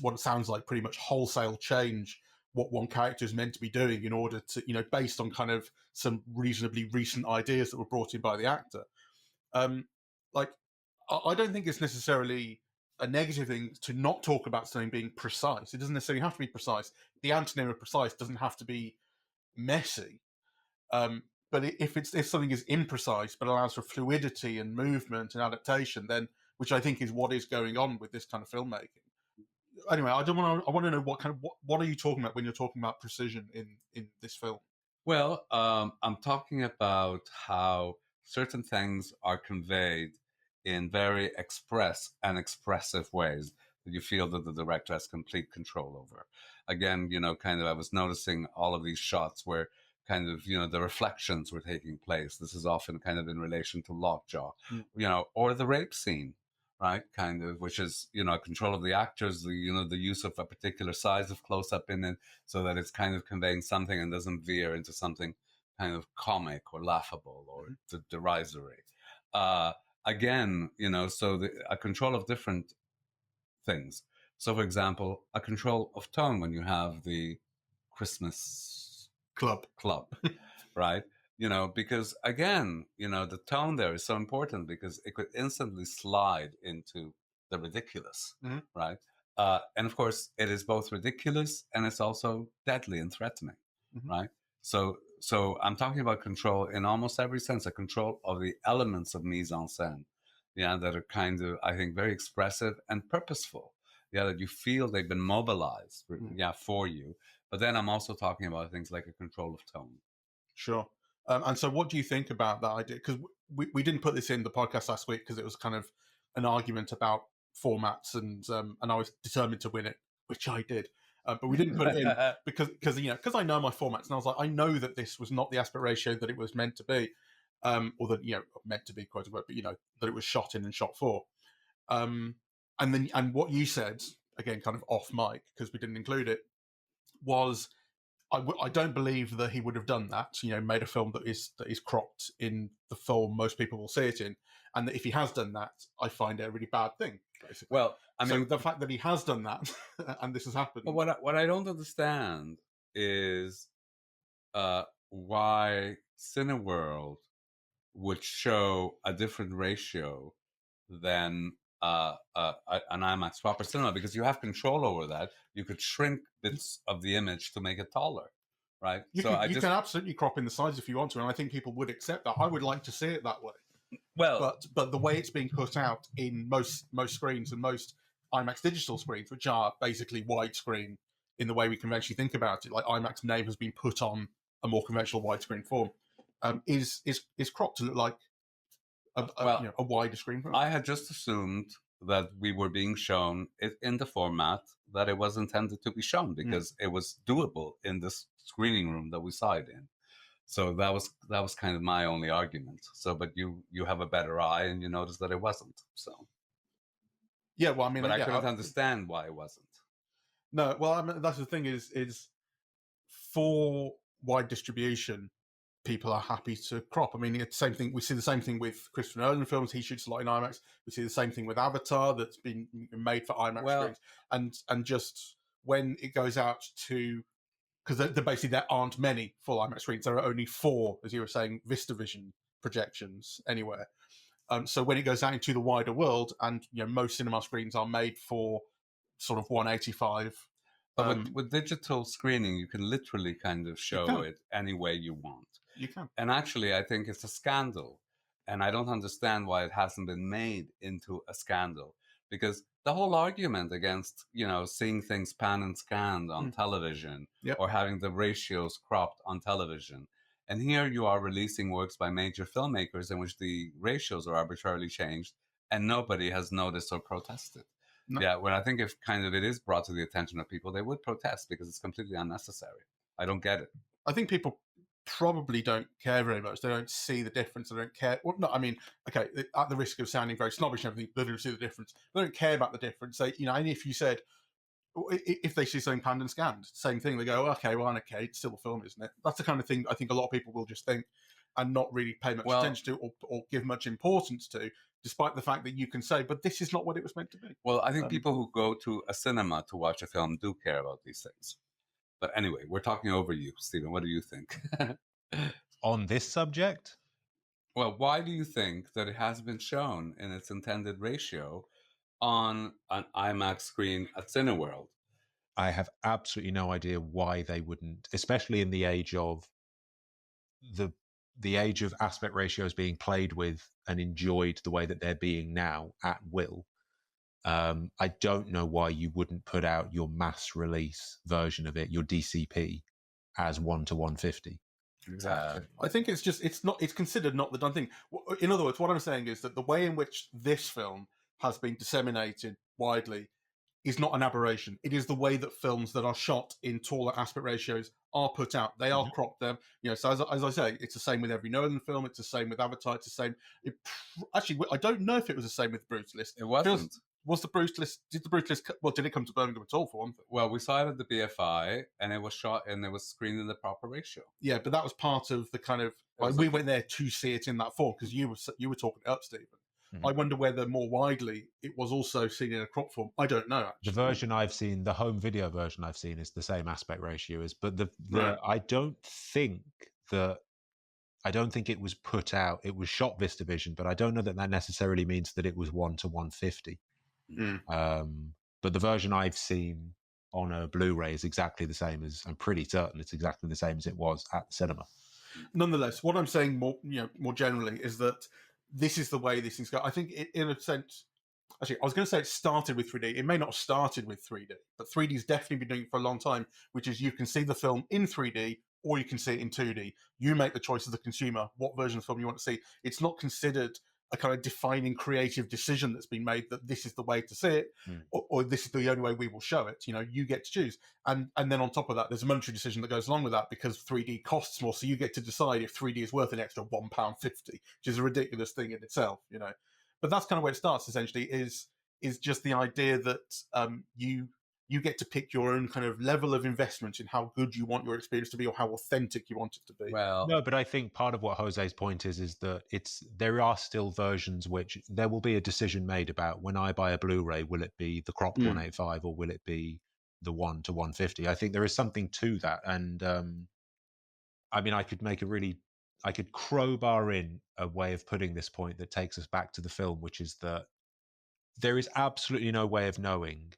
what it sounds like, pretty much wholesale change what one character is meant to be doing in order to, based on kind of some reasonably recent ideas that were brought in by the actor. I don't think it's necessarily a negative thing to not talk about something being precise. It doesn't necessarily have to be precise. The antonym of precise doesn't have to be messy. But if something is imprecise but allows for fluidity and movement and adaptation, then, which I think is what is going on with this kind of filmmaking. Anyway, I want to know what are you talking about when you're talking about precision in this film? Well, I'm talking about how certain things are conveyed in very expressive ways that you feel that the director has complete control over. Again, I was noticing all of these shots where kind of, the reflections were taking place. This is often kind of in relation to Lockjaw, or the rape scene, right? Kind of, which is, control of the actors, the use of a particular size of close up in it so that it's kind of conveying something and doesn't veer into something kind of comic or laughable or derisory. Again, so a control of different things. So, for example, a control of tone when you have the Christmas club, right? Because again, the tone there is so important because it could instantly slide into the ridiculous, right? And of course, it is both ridiculous and it's also deadly and threatening, right? So I'm talking about control in almost every sense, a control of the elements of mise en scène, that are kind of, I think, very expressive and purposeful. That you feel they've been mobilized, for you. But then I'm also talking about things like a control of tone. Sure. And so what do you think about that idea? Because we didn't put this in the podcast last week because it was kind of an argument about formats, and I was determined to win it, which I did. But we didn't put it in because I know my formats, and I was like, I know that this was not the aspect ratio that it was meant to be, or that meant to be, quote unquote, but that it was shot in and shot for. And what you said, again, kind of off mic, because we didn't include it, was I don't believe that he would have done that, made a film that is cropped in the form most people will see it in. And that if he has done that, I find it a really bad thing, basically. Well, I mean, the fact that he has done that and this has happened. Well, what I don't understand is why Cineworld would show a different ratio than an IMAX proper cinema, because you have control over that. You could shrink bits of the image to make it taller, right? You can absolutely crop in the size if you want to, and I think people would accept that. I would like to see it that way. Well, but the way it's being put out in most screens and most IMAX Digital screens, which are basically widescreen in the way we conventionally think about it, like IMAX name has been put on a more conventional widescreen form, is cropped to look like a wider screen film. I had just assumed that we were being shown it in the format that it was intended to be shown, because it was doable in this screening room that we saw it in. So that was kind of my only argument. So, but you have a better eye and you noticed that it wasn't. So, yeah, well, I mean, but I couldn't understand why it wasn't. No, well, I mean, that's the thing is for wide distribution, people are happy to crop. I mean, it's the same thing. We see the same thing with Christopher Nolan films. He shoots a lot in IMAX. We see the same thing with Avatar that's been made for IMAX screens. And just when it goes out to, because basically there aren't many full IMAX screens. There are only 4, as you were saying, VistaVision projections anywhere. So when it goes out into the wider world, and most cinema screens are made for sort of 185. But with digital screening, you can literally kind of show it any way you want. You can. And actually, I think it's a scandal. And I don't understand why it hasn't been made into a scandal. Because the whole argument against, seeing things pan and scanned on television, or having the ratios cropped on television. And here you are releasing works by major filmmakers in which the ratios are arbitrarily changed and nobody has noticed or protested. No. Yeah, when I think if kind of it is brought to the attention of people, they would protest because it's completely unnecessary. I don't get it. I think people probably don't care very much. They don't see the difference. They don't care. Well, no, I mean, okay, at the risk of sounding very snobbish and everything, they don't see the difference. They don't care about the difference. They, and if you said, if they see something panned and scanned, same thing. They go, okay, it's still a film, isn't it? That's the kind of thing I think a lot of people will just think and not really pay much attention to or give much importance to, despite the fact that you can say, but this is not what it was meant to be. Well, I think people who go to a cinema to watch a film do care about these things. But anyway, we're talking over you, Stephen. What do you think? On this subject? Well, why do you think that it has been shown in its intended ratio on an IMAX screen at Cineworld? I have absolutely no idea why they wouldn't, especially in the age of the age of aspect ratios being played with and enjoyed the way that they're being now at will. I don't know why you wouldn't put out your mass release version of it, your DCP, as 1:150. Exactly. I think it's considered not the done thing. In other words, what I'm saying is that the way in which this film has been disseminated widely is not an aberration. It is the way that films that are shot in taller aspect ratios are put out. They are cropped them. So as I say, it's the same with every Nolan film. It's the same with Avatar. It's the same. Actually, I don't know if it was the same with Brutalist. It wasn't. Was the Brutalist? Did the Brutalist? Well, did it come to Birmingham at all? For one thing. Well, we saw it at the BFI, and it was shot and it was screened in the proper ratio. Yeah, but that was part of the kind of we went there to see it in that form because you were talking it up, Stephen. I wonder whether more widely it was also seen in a crop form. I don't know. Actually. The version I've seen, the home video version I've seen, is the same aspect ratio as, but Right. I don't think it was put out. It was shot VistaVision, but I don't know that necessarily means that it was 1:150. But the version I've seen on a Blu-ray is exactly the same as. I'm pretty certain it's exactly the same as it was at the cinema. Nonetheless, what I'm saying more generally is that this is the way these things go. I think in a sense, actually, I was going to say it started with 3D. It may not have started with 3D, but 3D's definitely been doing it for a long time, which is you can see the film in 3D or you can see it in 2D. You make the choice as the consumer what version of the film you want to see. It's not considered a kind of defining creative decision that's been made that this is the way to see it or this is the only way we will show it. You get to choose. And then on top of that, there's a monetary decision that goes along with that because 3D costs more. So you get to decide if 3D is worth an extra £1.50, which is a ridiculous thing in itself, But that's kind of where it starts, essentially, is just the idea that you get to pick your own kind of level of investment in how good you want your experience to be or how authentic you want it to be. Well, no, but I think part of what Jose's point is that there are still versions which there will be a decision made about when I buy a Blu-ray, will it be the cropped 185 or will it be the 1:150? I think there is something to that. And I mean, I could crowbar in a way of putting this point that takes us back to the film, which is that there is absolutely no way of knowing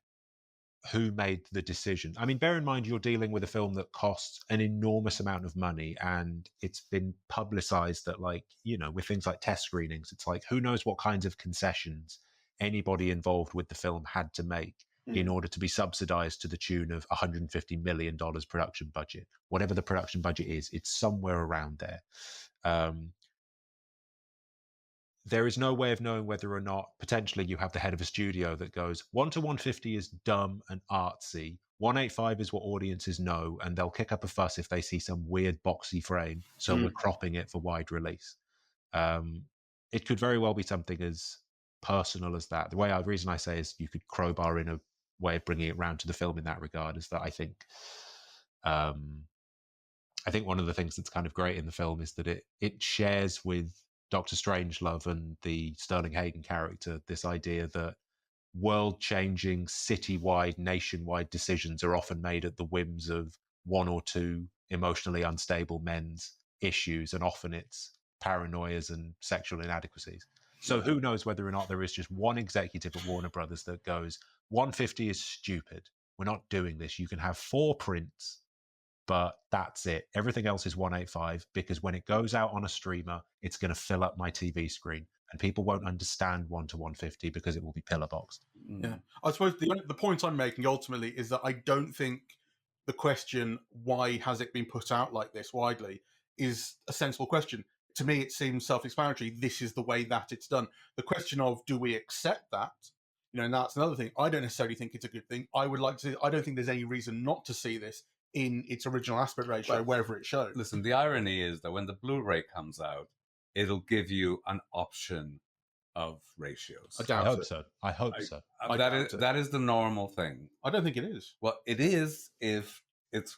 who made the decision. I mean, bear in mind, you're dealing with a film that costs an enormous amount of money, and it's been publicized that, with things like test screenings, it's like, who knows what kinds of concessions anybody involved with the film had to make in order to be subsidized to the tune of $150 million production budget. Whatever the production budget is, it's somewhere around there. There is no way of knowing whether or not potentially you have the head of a studio that goes 1:150 is dumb and artsy. 185 is what audiences know, and they'll kick up a fuss if they see some weird boxy frame. So we're cropping it for wide release. It could very well be something as personal as that. The reason I say is you could crowbar in a way of bringing it round to the film in that regard is that I think one of the things that's kind of great in the film is that it shares with Dr. Strangelove and the Sterling Hayden character this idea that world-changing, city-wide, nationwide decisions are often made at the whims of one or two emotionally unstable men's issues, and often it's paranoias and sexual inadequacies. So who knows whether or not there is just one executive at Warner Brothers that goes, 150 is stupid. We're not doing this. You can have 4 prints, but that's it. Everything else is 185 because when it goes out on a streamer, it's going to fill up my TV screen and people won't understand 1:150 because it will be pillar boxed. Yeah. I suppose the point I'm making ultimately is that I don't think the question, why has it been put out like this widely, is a sensible question. To me, it seems self-explanatory. This is the way that it's done. The question of, do we accept that? And that's another thing. I don't necessarily think it's a good thing. I don't think there's any reason not to see this in its original aspect ratio, wherever it shows. Listen, the irony is that when the Blu-ray comes out, it'll give you an option of ratios. I hope so. That is the normal thing. I don't think it is. Well, it is if it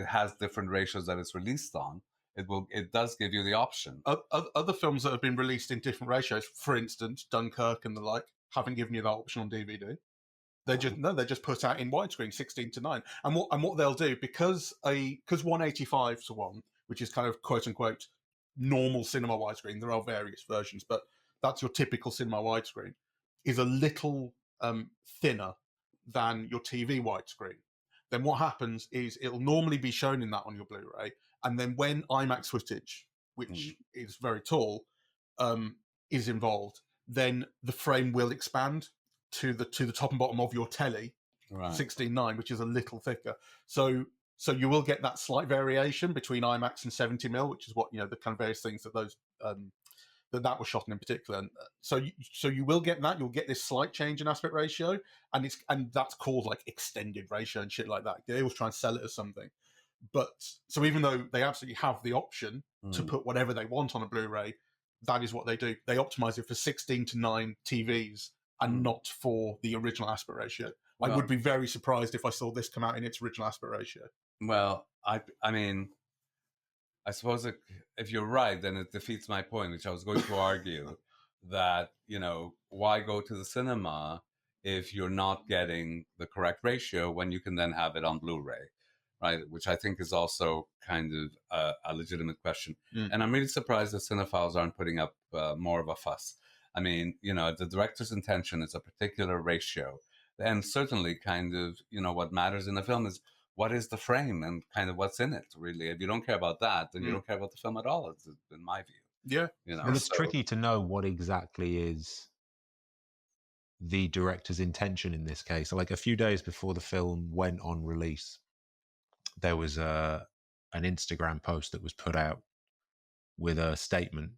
has different ratios that it's released on. It does give you the option. Other films that have been released in different ratios, for instance, Dunkirk and the like, haven't given you that option on DVD. They're just put out in widescreen, 16:9. And what they'll do, because 185:1, which is kind of quote unquote normal cinema widescreen, there are various versions, but that's your typical cinema widescreen, is a little thinner than your TV widescreen. Then what happens is it'll normally be shown in that on your Blu-ray, and then when IMAX footage, which is very tall, is involved, then the frame will expand to the top and bottom of your telly, right. 16:9, which is a little thicker. So you will get that slight variation between IMAX and 70mm, which is what the kind of various things that that was shot in particular. And so you will get that. You'll get this slight change in aspect ratio, and that's called like extended ratio and shit like that. They always try and sell it as something. But so even though they absolutely have the option to put whatever they want on a Blu-ray, that is what they do. They optimize it for 16:9 TVs and not for the original aspect ratio. Well, I would be very surprised if I saw this come out in its original aspect ratio. Well, I mean, I suppose if you're right, then it defeats my point, which I was going to argue that, why go to the cinema if you're not getting the correct ratio when you can then have it on Blu-ray, right? Which I think is also kind of a legitimate question. And I'm really surprised that cinephiles aren't putting up more of a fuss. I mean, the director's intention is a particular ratio. And certainly kind of, what matters in a film is what is the frame and kind of what's in it, really. If you don't care about that, then you don't care about the film at all, in my view. Yeah. Well, it's tricky to know what exactly is the director's intention in this case. So, like a few days before the film went on release, there was an Instagram post that was put out with a statement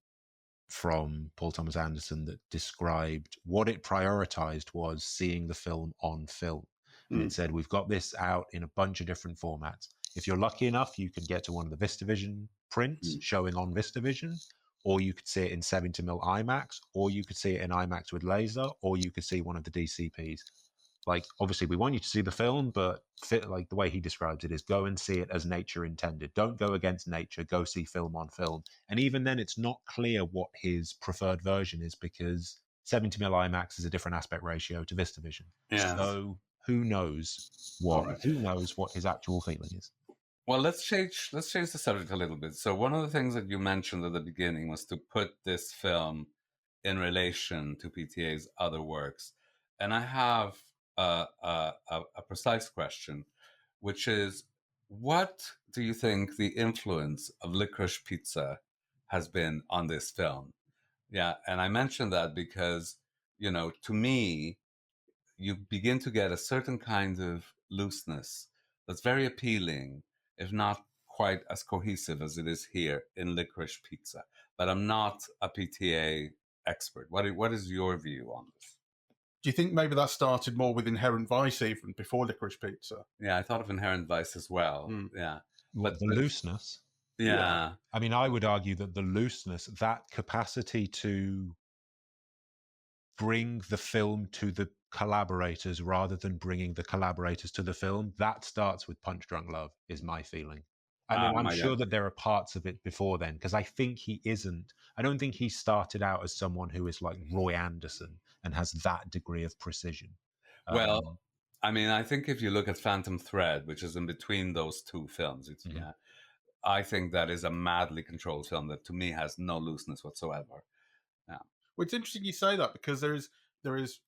from Paul Thomas Anderson that described what it prioritized was seeing the film on film. And it said, we've got this out in a bunch of different formats. If you're lucky enough, you can get to one of the VistaVision prints showing on VistaVision, or you could see it in 70mm IMAX, or you could see it in IMAX with laser, or you could see one of the DCPs. Like, obviously, we want you to see the film, but like the way he describes it is go and see it as nature intended. Don't go against nature. Go see film on film. And even then, it's not clear what his preferred version is because 70mm IMAX is a different aspect ratio to VistaVision. Yeah. So who knows what his actual feeling is. Well, let's change the subject a little bit. So one of the things that you mentioned at the beginning was to put this film in relation to PTA's other works. And I have a precise question, which is, what do you think the influence of Licorice Pizza has been on this film? Yeah, and I mentioned that because, to me, you begin to get a certain kind of looseness that's very appealing, if not quite as cohesive as it is here in Licorice Pizza. But I'm not a PTA expert. What is your view on this? Do you think maybe that started more with Inherent Vice even before Licorice Pizza? Yeah, I thought of Inherent Vice as well. Yeah. But the looseness? Yeah. I mean, I would argue that the looseness, that capacity to bring the film to the collaborators rather than bringing the collaborators to the film, that starts with Punch Drunk Love, is my feeling. I mean, I'm sure that there are parts of it before then, because I don't think he started out as someone who is like Roy Anderson and has that degree of precision. Well, I mean, I think if you look at Phantom Thread, which is in between those two films, I think that is a madly controlled film that to me has no looseness whatsoever. Yeah. Well, it's interesting you say that because there is.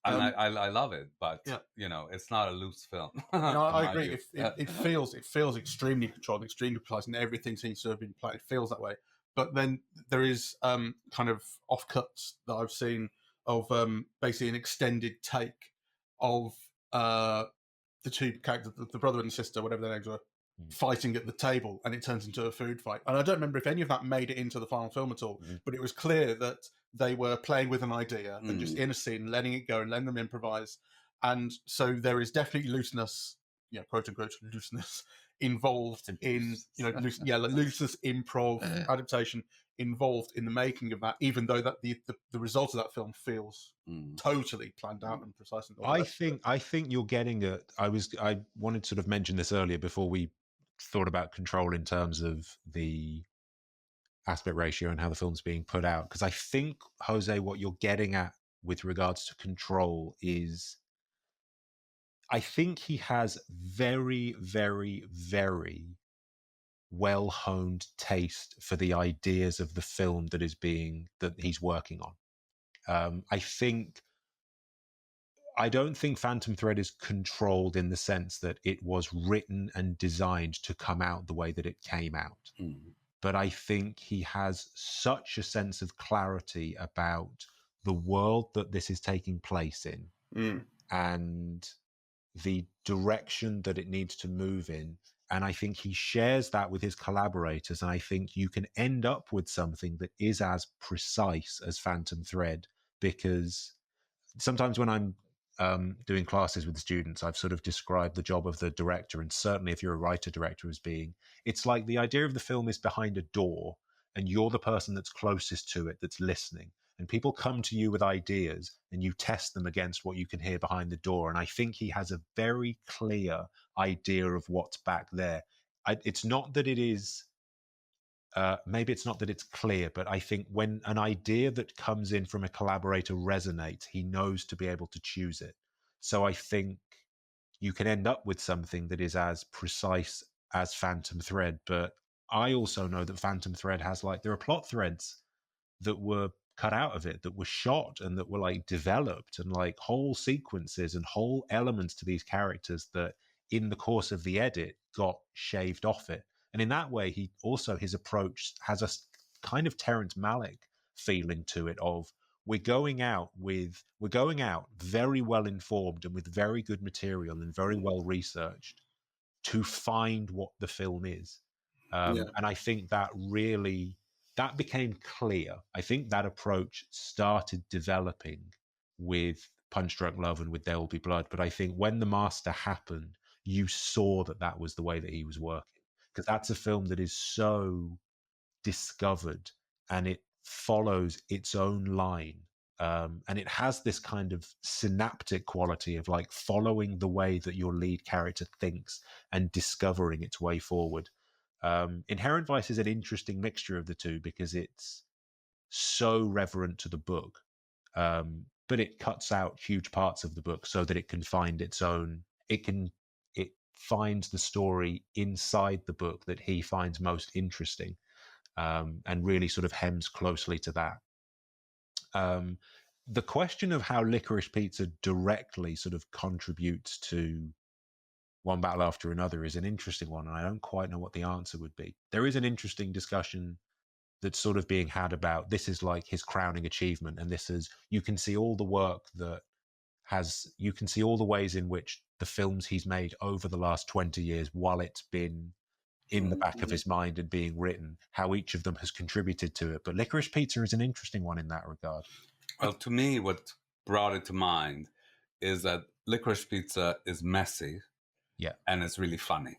And I love it, but it's not a loose film. No, I agree. It feels extremely controlled, extremely precise, and everything seems to have been played. It feels that way. But then there is kind of offcuts that I've seen of basically an extended take of the two characters, the brother and sister, whatever their names were, fighting at the table, and it turns into a food fight. And I don't remember if any of that made it into the final film at all, but it was clear that they were playing with an idea and just in a scene, letting it go and letting them improvise. And so there is definitely looseness, quote unquote looseness involved in, looseness, improv, adaptation involved in the making of that, even though that the result of that film feels totally planned out and precise. And I think you're getting it. I wanted to sort of mention this earlier before we thought about control in terms of the aspect ratio and how the film's being put out, because I think, Jose, what you're getting at with regards to control is, I think he has very, very, very well-honed taste for the ideas of the film that he's working on. I don't think Phantom Thread is controlled in the sense that it was written and designed to come out the way that it came out. But I think he has such a sense of clarity about the world that this is taking place in and the direction that it needs to move in And I think he shares that with his collaborators. And I think you can end up with something that is as precise as Phantom Thread, because sometimes when I'm doing classes with the students, I've sort of described the job of the director, and certainly if you're a writer-director, as being, it's like the idea of the film is behind a door, and you're the person that's closest to it, that's listening. And people come to you with ideas, and you test them against what you can hear behind the door. And I think he has a very clear idea of what's back there. It's not that it is... maybe it's not that it's clear, but I think when an idea that comes in from a collaborator resonates, he knows to be able to choose it. So I think you can end up with something that is as precise as Phantom Thread. But I also know that Phantom Thread has, like, there are plot threads that were cut out of it, that were shot and that were like developed, and like whole sequences and whole elements to these characters that in the course of the edit got shaved off it. And in that way, he also, his approach has a kind of Terrence Malick feeling to it of, we're going out very well informed and with very good material and very well researched to find what the film is. And I think that became clear. I think that approach started developing with Punch Drunk Love and with There Will Be Blood. But I think when The Master happened, you saw that was the way that he was working, because that's a film that is so discovered and it follows its own line. And it has this kind of synaptic quality of like following the way that your lead character thinks and discovering its way forward. Inherent Vice is an interesting mixture of the two because it's so reverent to the book, but it cuts out huge parts of the book so that it can find its own. It finds the story inside the book that he finds most interesting, and really sort of hems closely to that. The question of how Licorice Pizza directly sort of contributes to One Battle After Another is an interesting one, and I don't quite know what the answer would be. There is an interesting discussion that's sort of being had about, this is like his crowning achievement, and this is, you can see all the work that you can see all the ways in which the films he's made over the last 20 years, while it's been in the back of his mind and being written, how each of them has contributed to it. But Licorice Pizza is an interesting one in that regard. Well, to me, what brought it to mind is that Licorice Pizza is messy, and it's really funny.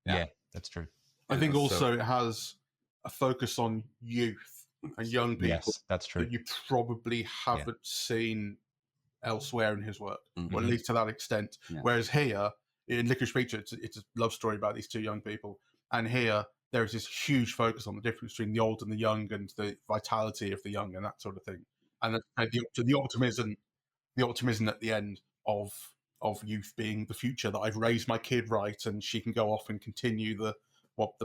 Yeah, that's true. I think also it has a focus on youth and young people. Yes, that's true. That you probably haven't seen elsewhere in his work, or at least to that extent. Whereas here, in Licorice Pizza, it's a love story about these two young people. And here, there is this huge focus on the difference between the old and the young, and the vitality of the young, and that sort of thing. And the optimism at the end of youth being the future, that I've raised my kid right, and she can go off and continue the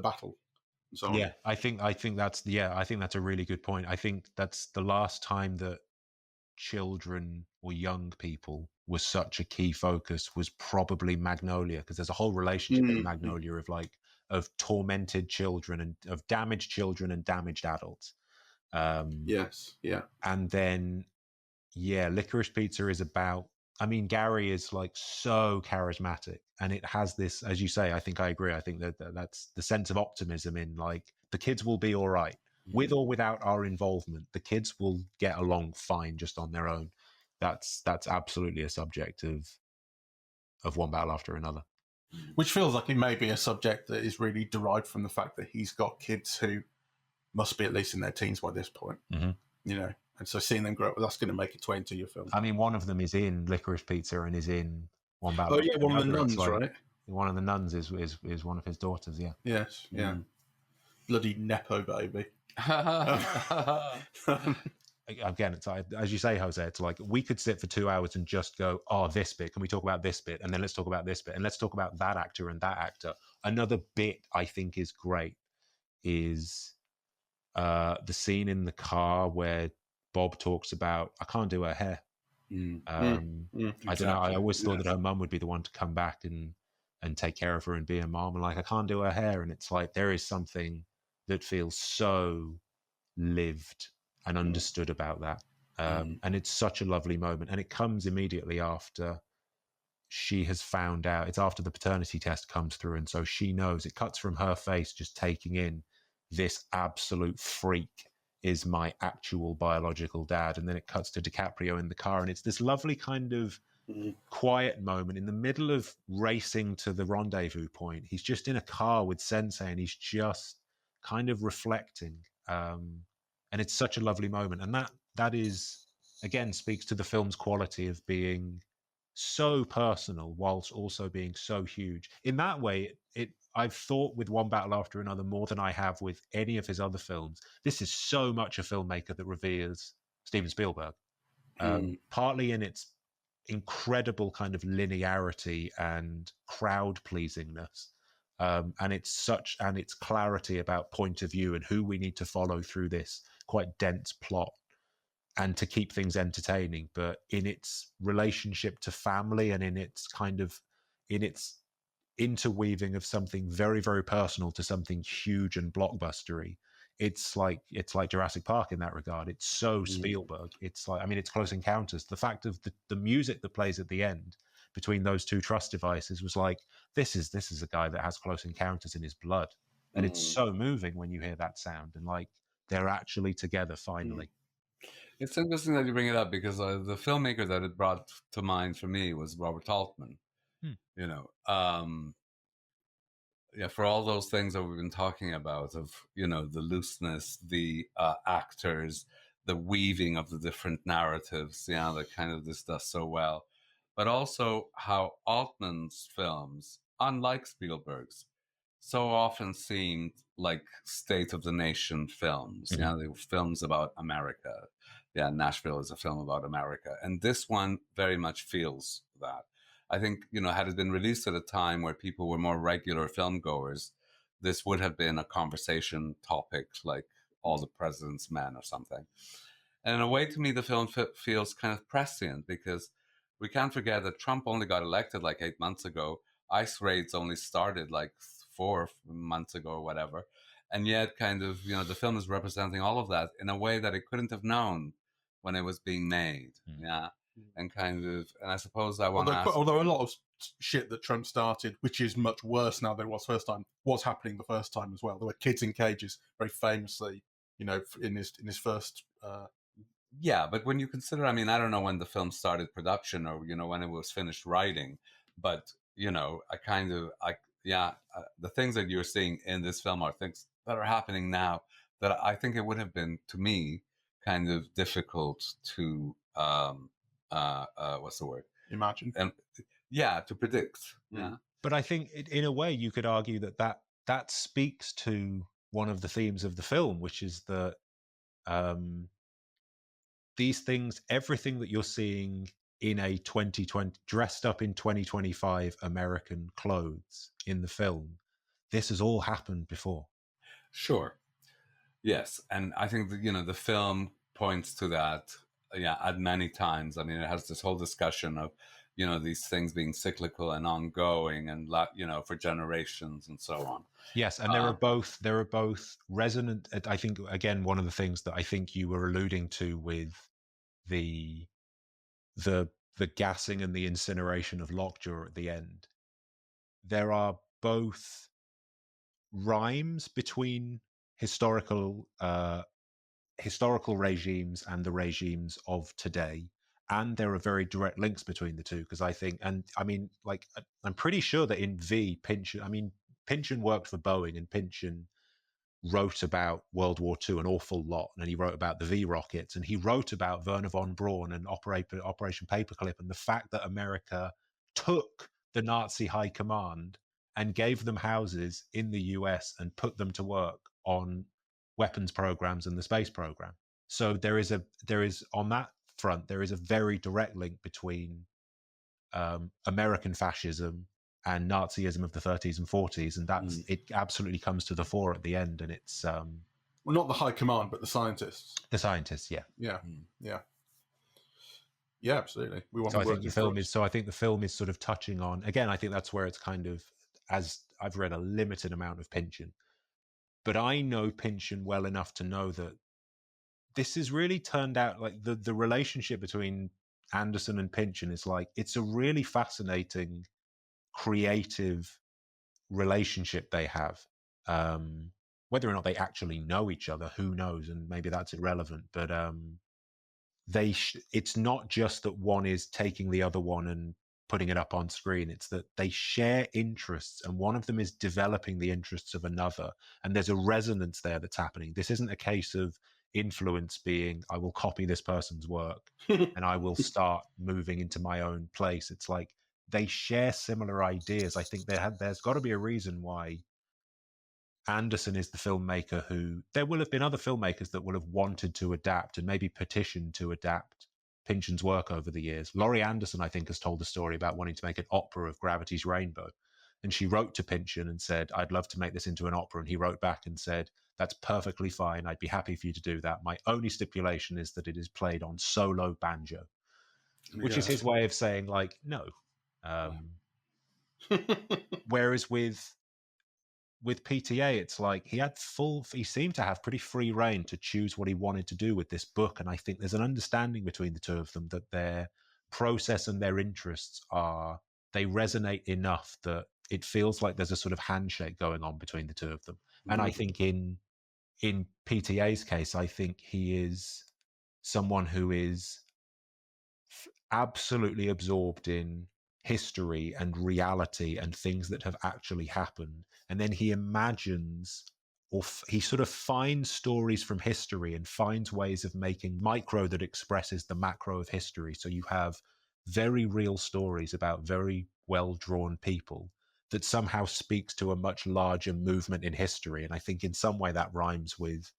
battle. So yeah, I think that's a really good point. I think that's the last time that children or young people was such a key focus was probably Magnolia, because there's a whole relationship in Magnolia of tormented children and of damaged children and damaged adults. And then Licorice Pizza is about, I mean, Gary is like so charismatic, and it has this, as you say, I think I agree. I think that's the sense of optimism in, like, the kids will be all right. With or without our involvement, the kids will get along fine just on their own. That's absolutely a subject of One Battle After Another. Which feels like it may be a subject that is really derived from the fact that he's got kids who must be at least in their teens by this point. You know, and so seeing them grow up, that's going to make its way into your film. I mean, one of them is in Licorice Pizza and is in One Battle. Oh yeah, one of the nuns, right? One of the nuns is one of his daughters. Yeah. Yes. Yeah. Bloody nepo baby. Again, it's like, as you say, Jose, it's like we could sit for 2 hours and just go, oh, this bit, can we talk about this bit? And then let's talk about this bit, and let's talk about that actor and that actor. Another bit I think is great is the scene in the car where Bob talks about, I can't do her hair. I don't know. I always thought that her mum would be the one to come back and take care of her and be a mom. And like, I can't do her hair. And it's like, there is something that feels so lived and understood about that. And it's such a lovely moment. And it comes immediately after she has found out. It's after the paternity test comes through, and so she knows. It cuts from her face just taking in this absolute freak is my actual biological dad, and then it cuts to DiCaprio in the car, and it's this lovely kind of quiet moment in the middle of racing to the rendezvous point. He's just in a car with Sensei, and he's just kind of reflecting, and it's such a lovely moment. And that is, again, speaks to the film's quality of being so personal whilst also being so huge. In that way, I've thought with One Battle After Another more than I have with any of his other films. This is so much a filmmaker that reveres Steven Spielberg, partly in its incredible kind of linearity and crowd pleasingness, and its clarity about point of view and who we need to follow through this quite dense plot, and to keep things entertaining, but in its relationship to family and in its interweaving of something very, very personal to something huge and blockbustery. It's like Jurassic Park in that regard. It's so Spielberg. It's like, I mean, it's Close Encounters. The fact of the music that plays at the end between those two trust devices was like, this is a guy that has Close Encounters in his blood. And it's so moving when you hear that sound, and like they're actually together finally. It's interesting that you bring it up, because the filmmaker that it brought to mind for me was Robert Altman. You know, for all those things that we've been talking about, of, you know, the looseness, the actors, the weaving of the different narratives, that kind of this does so well. But also how Altman's films, unlike Spielberg's, so often seemed like state of the nation films. They were films about America. Nashville is a film about America. And this one very much feels that. I think, had it been released at a time where people were more regular film goers, this would have been a conversation topic like All the President's Men or something. And in a way, to me, the film feels kind of prescient, because we can't forget that Trump only got elected like 8 months ago. ICE raids only started like 4 months ago or whatever. And yet kind of, the film is representing all of that in a way that it couldn't have known when it was being made. And kind of, and I suppose I want to ask... Although a lot of shit that Trump started, which is much worse now than it was first time, was happening the first time as well. There were kids in cages, very famously, in his first... Yeah, but when you consider, I mean, I don't know when the film started production or, when it was finished writing, but, the things that you're seeing in this film are things that are happening now that I think it would have been, to me, kind of difficult to... what's the word? Imagine. To predict. Yeah. But I think in a way you could argue that speaks to one of the themes of the film, which is that these things, everything that you're seeing in a 2020 dressed up in 2025 American clothes in the film, this has all happened before. Sure. Yes. And I think that, the film points to that at many times. I mean, it has this whole discussion of, these things being cyclical and ongoing and, for generations and so on. Yes. And there are both resonant. I think, again, one of the things that I think you were alluding to with the gassing and the incineration of Lockjaw at the end, there are both rhymes between historical regimes and the regimes of today, and there are very direct links between the two, because I think, and I mean, like, I'm pretty sure that in Pynchon worked for Boeing, and Pynchon wrote about World War II an awful lot, and he wrote about the V rockets, and he wrote about Werner von Braun and Operation Paperclip, and the fact that America took the Nazi high command and gave them houses in the US and put them to work on weapons programs and the space program. So there is on that front, there is a very direct link between American fascism and Nazism of the 30s and 40s, and that's it absolutely comes to the fore at the end. And it's well, not the high command, but the scientists. The scientists, yeah. Yeah, absolutely. We want. So I think the film is sort of touching on, again, I think that's where it's kind of, as I've read a limited amount of Pynchon, but I know Pynchon well enough to know that this has really turned out like the relationship between Anderson and Pynchon is like, it's a really fascinating, creative relationship they have. Whether or not they actually know each other, who knows? And maybe that's irrelevant. But it's not just that one is taking the other one and putting it up on screen. It's that they share interests, and one of them is developing the interests of another. And there's a resonance there that's happening. This isn't a case of influence being, I will copy this person's work and I will start moving into my own place. It's like they share similar ideas. I think there's got to be a reason why Anderson is the filmmaker who, there will have been other filmmakers that will have wanted to adapt and maybe petitioned to adapt Pynchon's work over the years. Laurie Anderson, I think, has told a story about wanting to make an opera of Gravity's Rainbow. And she wrote to Pynchon and said, I'd love to make this into an opera. And he wrote back and said, that's perfectly fine. I'd be happy for you to do that. My only stipulation is that it is played on solo banjo, which is his way of saying, like, no. Whereas with PTA, it's like he seemed to have pretty free reign to choose what he wanted to do with this book. And I think there's an understanding between the two of them that their process and their interests they resonate enough that it feels like there's a sort of handshake going on between the two of them. And I think in PTA's case, I think he is someone who is absolutely absorbed in history and reality and things that have actually happened. And then he imagines, or he sort of finds stories from history and finds ways of making micro that expresses the macro of history. So you have very real stories about very well-drawn people that somehow speaks to a much larger movement in history. And I think in some way that rhymes with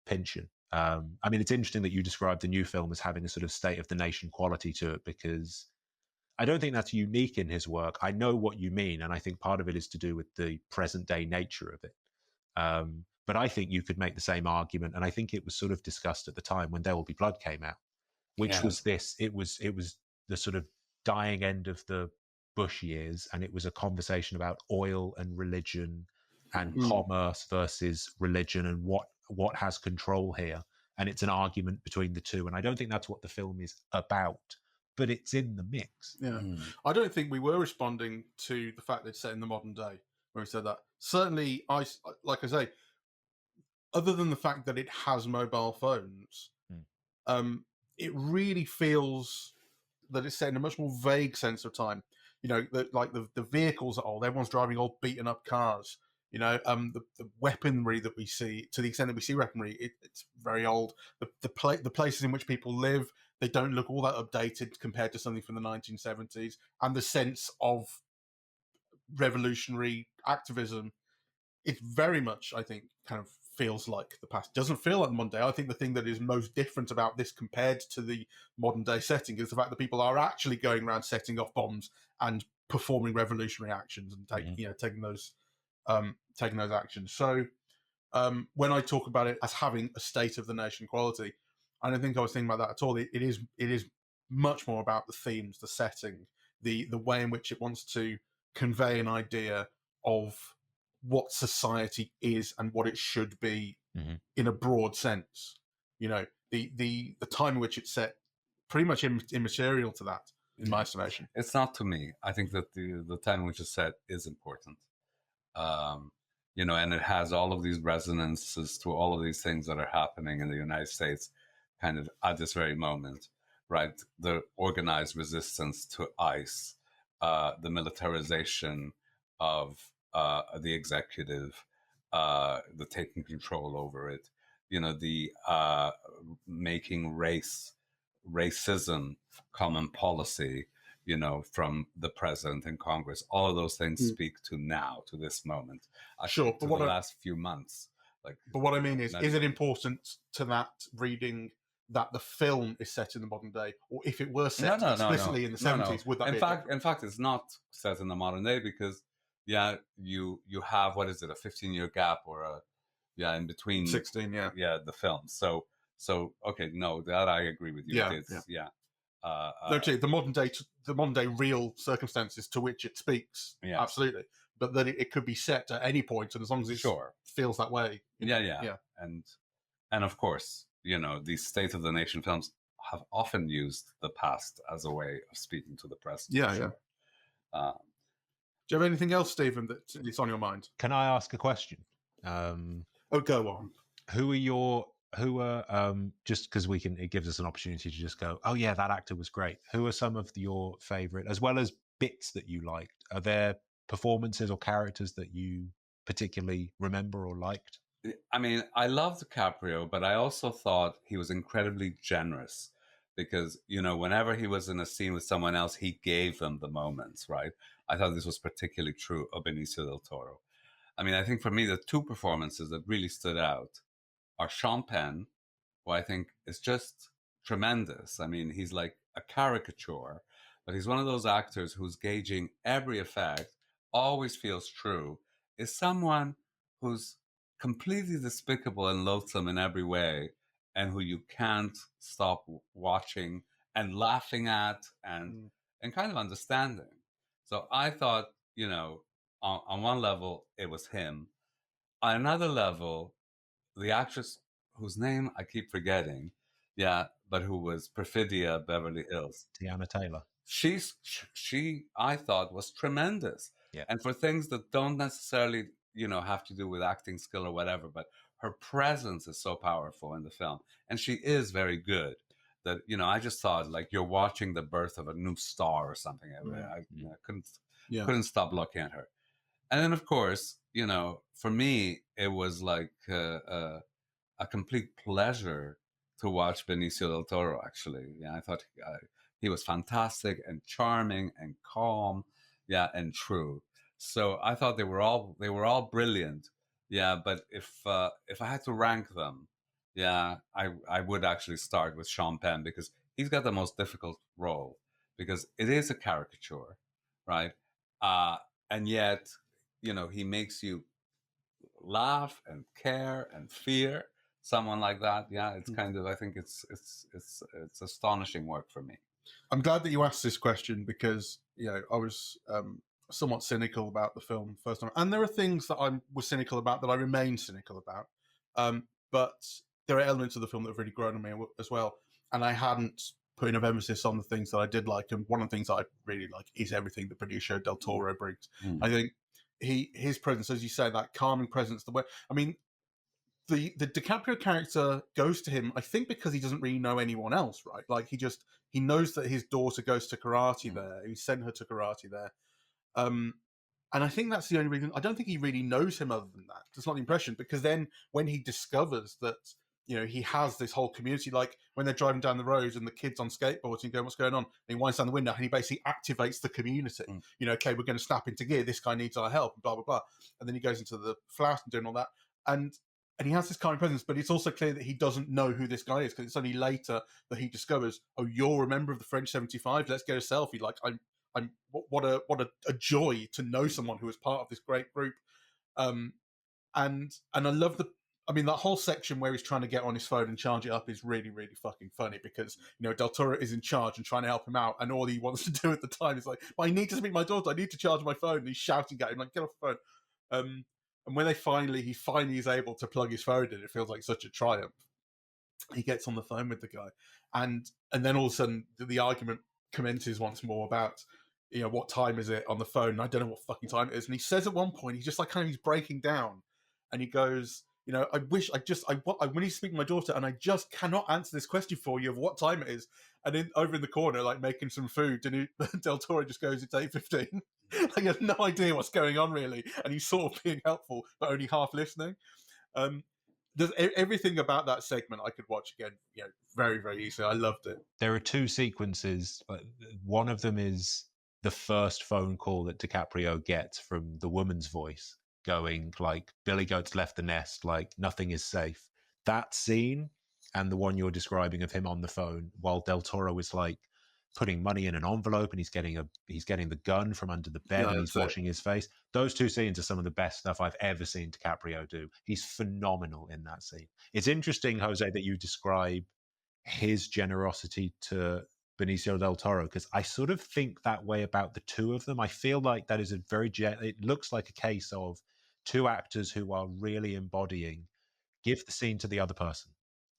Pynchon. I mean, it's interesting that you described the new film as having a sort of state of the nation quality to it, because I don't think that's unique in his work. I know what you mean, and I think part of it is to do with the present day nature of it. But I think you could make the same argument, and I think it was sort of discussed at the time when There Will Be Blood came out, which was this. It was the sort of dying end of the Bush years, and it was a conversation about oil and religion and commerce versus religion and what has control here. And it's an argument between the two. And I don't think that's what the film is about, but it's in the mix. Yeah. I don't think we were responding to the fact that it's set in the modern day when we said that. Certainly, like I say, other than the fact that it has mobile phones, it really feels that it's set in a much more vague sense of time. You know, like the vehicles are old. Everyone's driving old, beaten up cars. You know, the weaponry that we see, to the extent that we see weaponry, it's very old. The places in which people live, they don't look all that updated compared to something from the 1970s. And the sense of revolutionary activism, it's very much, I think, kind of feels like the past. It doesn't feel like the modern day. I think the thing that is most different about this compared to the modern day setting is the fact that people are actually going around setting off bombs and performing revolutionary actions and taking those actions. So when I talk about it as having a state of the nation quality, I don't think I was thinking about that at all. It is much more about the themes, the setting, the way in which it wants to convey an idea of what society is and what it should be in a broad sense. You know, the time in which it's set, pretty much immaterial to that, in my estimation. It's not to me. I think that the time in which it's set is important. You know, and it has all of these resonances to all of these things that are happening in the United States kind of at this very moment, right? The organized resistance to ICE, the militarization of the executive, the taking control over it, you know, the making racism common policy, you know, from the president and Congress. All of those things speak to now, to this moment. Sure, but the last few months. But what I mean is it important to that reading that the film is set in the modern day, or if it were set explicitly in the 70s, would that be? In fact, it's not set in the modern day because, you have, what is it, a 15-year gap or in between 16, the film. So okay, no, that I agree with you. The modern day real circumstances to which it speaks, absolutely. But that it could be set at any point, and as long as it feels that way, and of course, you know, these State of the Nation films have often used the past as a way of speaking to the present. Yeah, yeah. Uh, Do you have anything else, Stephen, that is on your mind? Can I ask a question? Oh, go on. Just because it gives us an opportunity to just go, oh yeah, that actor was great. Who are some of your favorite, as well as bits that you liked? Are there performances or characters that you particularly remember or liked? I mean, I love DiCaprio, but I also thought he was incredibly generous because, whenever he was in a scene with someone else, he gave them the moments, right? I thought this was particularly true of Benicio del Toro. I mean, I think for me, the two performances that really stood out are Sean Penn, who I think is just tremendous. I mean, he's like a caricature, but he's one of those actors who's gauging every effect, always feels true, is someone who's completely despicable and loathsome in every way, and who you can't stop watching and laughing at and kind of understanding. So I thought, on one level, it was him. On another level, the actress whose name I keep forgetting, but who was Perfidia Beverly Hills. Tiana Taylor. She I thought was tremendous. Yeah. And for things that don't necessarily, have to do with acting skill or whatever, but her presence is so powerful in the film. And she is very good that, I just thought like you're watching the birth of a new star or something. I couldn't stop looking at her. And then, of course, for me, it was like a complete pleasure to watch Benicio del Toro, actually. Yeah, I thought he was fantastic and charming and calm, and true. So I thought they were all brilliant. Yeah, but if I had to rank them, I would actually start with Sean Penn because he's got the most difficult role because it is a caricature, right? And yet, he makes you laugh and care and fear someone like that. Yeah, it's kind of, I think it's astonishing work for me. I'm glad that you asked this question because I was somewhat cynical about the film first time, and there are things that I was cynical about that I remain cynical about. But there are elements of the film that have really grown on me as well, and I hadn't put enough emphasis on the things that I did like. And one of the things that I really like is everything that Benicio del Toro brings. I think his presence, as you say, that calming presence, the way, I mean, the DiCaprio character goes to him, I think, because he doesn't really know anyone else, right? Like he knows that his daughter goes to karate there. He sent her to karate there. And I think that's the only reason. I don't think he really knows him other than that. It's not the impression, because then when he discovers that, he has this whole community, like when they're driving down the road and the kids on skateboards and going, what's going on? And he winds down the window and he basically activates the community. Okay, we're going to snap into gear. This guy needs our help, blah, blah, blah. And then he goes into the flat and doing all that. And he has this kind of presence, but it's also clear that he doesn't know who this guy is, because it's only later that he discovers, oh, you're a member of the French 75. Let's get a selfie. Like, what a joy to know someone who is part of this great group. And I love that whole section where he's trying to get on his phone and charge it up is really, really fucking funny, because, Del Toro is in charge and trying to help him out, and all he wants to do at the time is like, I need to speak to my daughter. I need to charge my phone. And he's shouting at him, like, get off the phone. And when he finally is able to plug his phone in, it feels like such a triumph. He gets on the phone with the guy, and then all of a sudden the argument commences once more about, what time is it on the phone? And I don't know what fucking time it is. And he says at one point, he's just like he's breaking down, and he goes, when he's speaking to my daughter, and I just cannot answer this question for you of what time it is. And then over in the corner, like making some food, and Del Toro just goes, it's 8:15. Like, he has no idea what's going on, really, and he's sort of being helpful but only half listening. There's everything about that segment I could watch again, very, very easily. I loved it. There are two sequences. One of them is the first phone call that DiCaprio gets from the woman's voice, going like, Billy Goat's left the nest, like nothing is safe. That scene, and the one you're describing of him on the phone while Del Toro is like putting money in an envelope, and he's getting the gun from under the bed, and he's washing his face. Those two scenes are some of the best stuff I've ever seen DiCaprio do. He's phenomenal in that scene. It's interesting, Jose, that you describe his generosity to Benicio del Toro, because I sort of think that way about the two of them. I feel like that is it looks like a case of two actors who are really embodying, give the scene to the other person.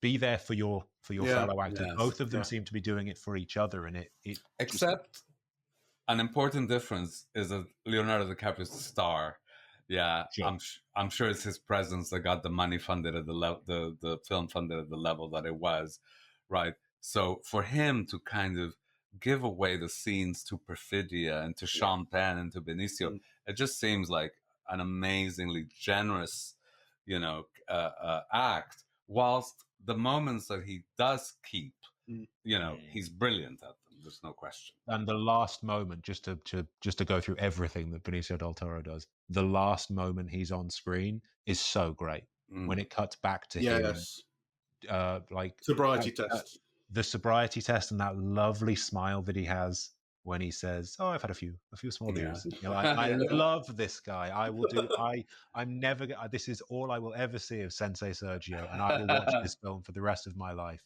be there for your fellow actors. Yes, Both of them seem to be doing it for each other, and it except an important difference is that Leonardo DiCaprio's the star. Yeah, Sure. I'm sure it's his presence that got the money funded at the film funded at the level that it was, right? So for him to kind of give away the scenes to Perfidia and to Sean Penn and to Benicio, it just seems like an amazingly generous, act. Whilst the moments that he does keep, he's brilliant at them. There's no question. And the last moment, just to go through everything that Benicio del Toro does, the last moment he's on screen is so great. When it cuts back to him, like sobriety test, the sobriety test, and that lovely smile that he has when he says, "Oh, I've had a few small beers." I love this guy. I will do. I'm never. This is all I will ever see of Sensei Sergio, and I will watch this film for the rest of my life.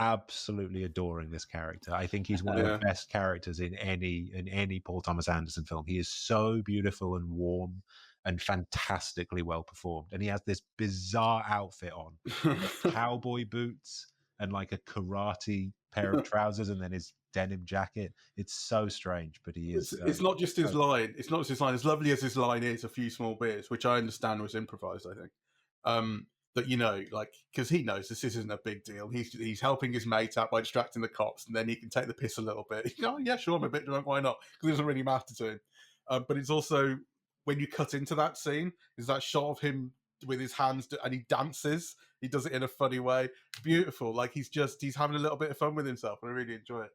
Absolutely adoring this character. I think he's one of the best characters in any Paul Thomas Anderson film. He is so beautiful and warm and fantastically well performed. And he has this bizarre outfit on, cowboy boots and like a karate pair of trousers, and then his denim jacket. It's so strange, but he is. It's not just his line. It's not just his line. As lovely as his line is, a few small beers, which I understand was improvised, I think. That because he knows this isn't a big deal. He's helping his mate out by distracting the cops, and then he can take the piss a little bit. Oh yeah, sure, I'm a bit drunk. Why not? Because it doesn't really matter to him. But it's also when you cut into that scene, is that shot of him with his hands and he dances. He does it in a funny way. Beautiful. Like he's having a little bit of fun with himself, and I really enjoy it.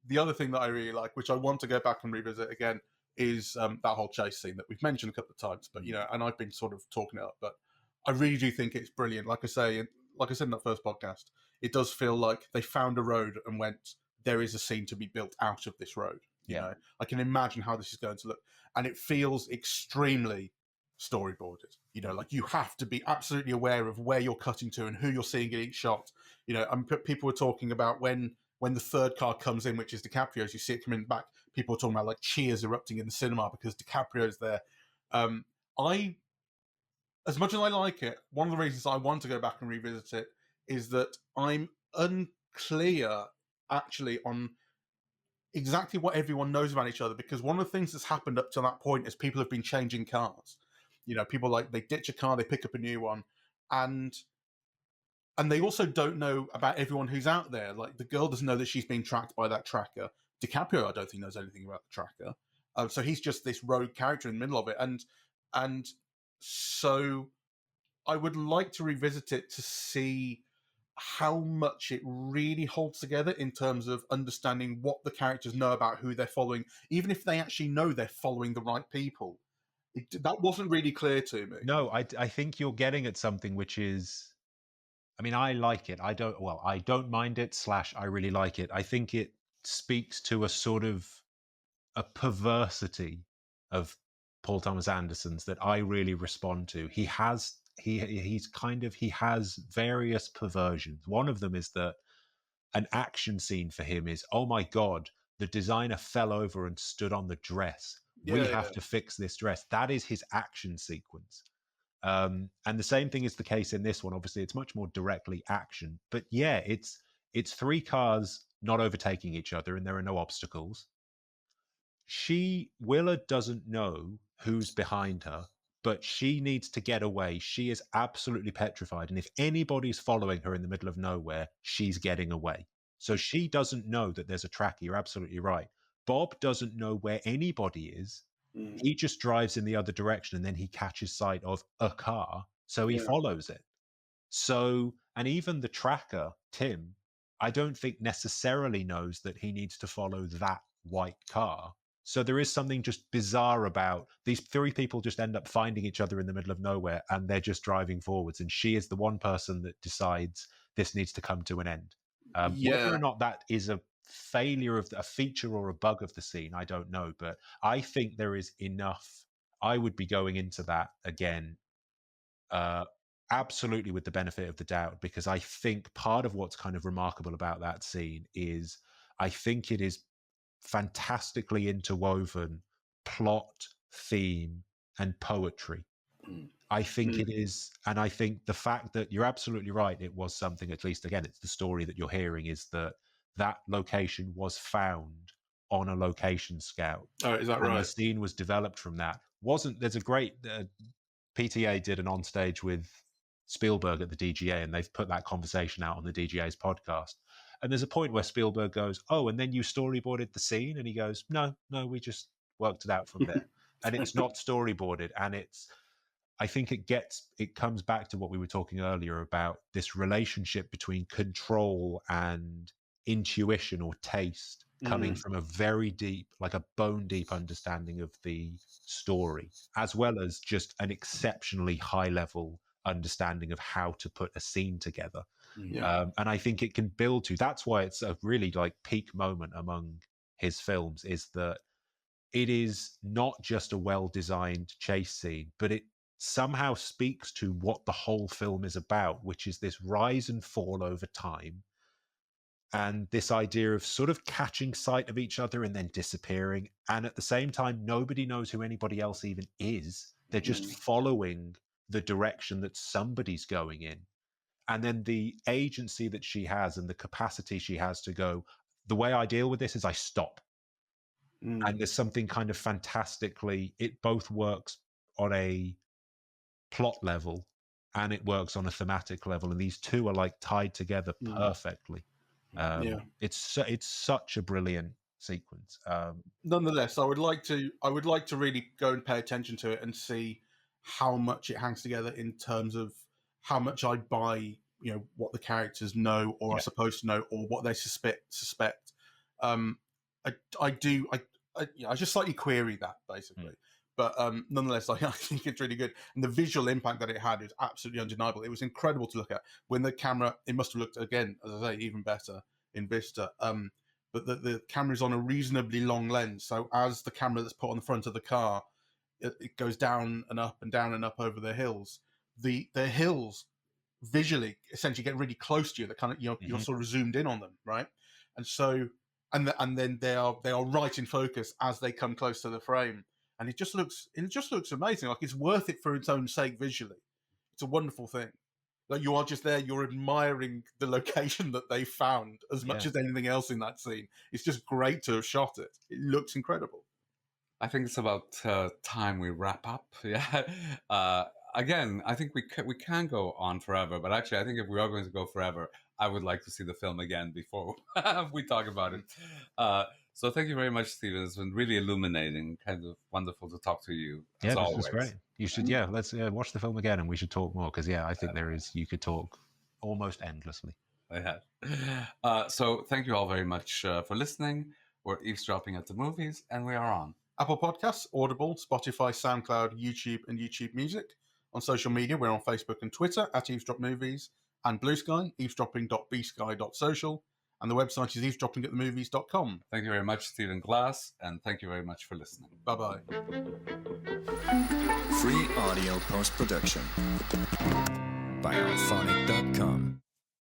The other thing that I really like, which I want to go back and revisit again, is that whole chase scene that we've mentioned a couple of times. But and I've been sort of talking it up, but I really do think it's brilliant. Like I said in that first podcast, it does feel like they found a road and went, there is a scene to be built out of this road. You know, I can imagine how this is going to look. And it feels extremely storyboarded. Like you have to be absolutely aware of where you're cutting to and who you're seeing in each shot. People were talking about when the third car comes in, which is DiCaprio's, you see it coming back. People are talking about like cheers erupting in the cinema because DiCaprio's there. As much as I like it, one of the reasons I want to go back and revisit it is that I'm unclear, actually, on exactly what everyone knows about each other. Because one of the things that's happened up to that point is people have been changing cars. People they ditch a car, they pick up a new one, and they also don't know about everyone who's out there. Like the girl doesn't know that she's being tracked by that tracker. DiCaprio, I don't think knows anything about the tracker. So he's just this rogue character in the middle of it, and so I would like to revisit it to see how much it really holds together in terms of understanding what the characters know about who they're following, even if they actually know they're following the right people. That wasn't really clear to me. No, I think you're getting at something which is, I mean, I like it. I don't mind it / I really like it. I think it speaks to a sort of a perversity of Paul Thomas Anderson's that I really respond to. He has various perversions. One of them is that an action scene for him is, oh my God, the designer fell over and stood on the dress. We have to fix this dress. That is his action sequence. And the same thing is the case in this one. Obviously, it's much more directly action. But yeah, it's three cars not overtaking each other and there are no obstacles. Willa doesn't know who's behind her, but she needs to get away. She is absolutely petrified. And if anybody's following her in the middle of nowhere, she's getting away. So she doesn't know that there's a tracker. You're absolutely right. Bob doesn't know where anybody is. He just drives in the other direction and then he catches sight of a car. So he follows it. So, and even the tracker, Tim, I don't think necessarily knows that he needs to follow that white car. So there is something just bizarre about these three people just end up finding each other in the middle of nowhere and they're just driving forwards. And she is the one person that decides this needs to come to an end. Whether or not that is a failure of a feature or a bug of the scene, I don't know. But I think there is enough. I would be going into that again, absolutely with the benefit of the doubt, because I think part of what's kind of remarkable about that scene is I think it is fantastically interwoven plot, theme, and poetry. I think it is, and I think the fact that you're absolutely right, it was something, at least again, it's the story that you're hearing, is that location was found on a location scout. Oh, is that and right? The scene was developed from that. There's a great, PTA did an onstage with Spielberg at the DGA, and they've put that conversation out on the DGA's podcast. And there's a point where Spielberg goes, "Oh, and then you storyboarded the scene?" And he goes, No, we just worked it out from there. And it's not storyboarded, and I think it comes back to what we were talking earlier about this relationship between control and intuition or taste coming from a very deep, like a bone deep understanding of the story, as well as just an exceptionally high level understanding of how to put a scene together. And I think it can build to, that's why it's a really like peak moment among his films, is that it is not just a well-designed chase scene, but it somehow speaks to what the whole film is about, which is this rise and fall over time, and this idea of sort of catching sight of each other and then disappearing. And at the same time, nobody knows who anybody else even is. They're just following the direction that somebody's going in. And then the agency that she has and the capacity she has to go, the way I deal with this is I stop. And there's something kind of fantastically, it both works on a plot level and it works on a thematic level, and these two are like tied together perfectly. It's such a brilliant sequence. Nonetheless, I would like to really go and pay attention to it and see how much it hangs together in terms of how much I buy, what the characters know or are supposed to know, or what they suspect. I just slightly query that, basically. But nonetheless, I think it's really good. And the visual impact that it had is absolutely undeniable. It was incredible to look at. When the camera, it must have looked, again, as I say, even better in Vista. But the camera's on a reasonably long lens. So as the camera that's put on the front of the car, it goes down and up and down and up over the hills. The hills visually essentially get really close to you. That kind of, you're sort of zoomed in on them, right? And so, and then they are right in focus as they come close to the frame. And it just looks amazing. Like, it's worth it for its own sake visually. It's a wonderful thing. Like, you are just there, you're admiring the location that they found as much as anything else in that scene. It's just great to have shot it. It looks incredible. I think it's about time we wrap up. Again, I think we can go on forever, but actually, I think if we are going to go forever, I would like to see the film again before we talk about it. So thank you very much, Stephen. It's been really illuminating, kind of wonderful to talk to you. Yeah, this was great. You should, let's watch the film again, and we should talk more, because I think you could talk almost endlessly. So thank you all very much for listening. We're eavesdropping at the movies, and we are on Apple Podcasts, Audible, Spotify, SoundCloud, YouTube, and YouTube Music. On social media, we're on Facebook and Twitter at Eavesdrop Movies, and Blue Sky, eavesdropping.bsky.social. And the website is eavesdroppingatthemovies.com. Thank you very much, Stephen Glass, and thank you very much for listening. Bye-bye. Free audio post-production by alphonic.com.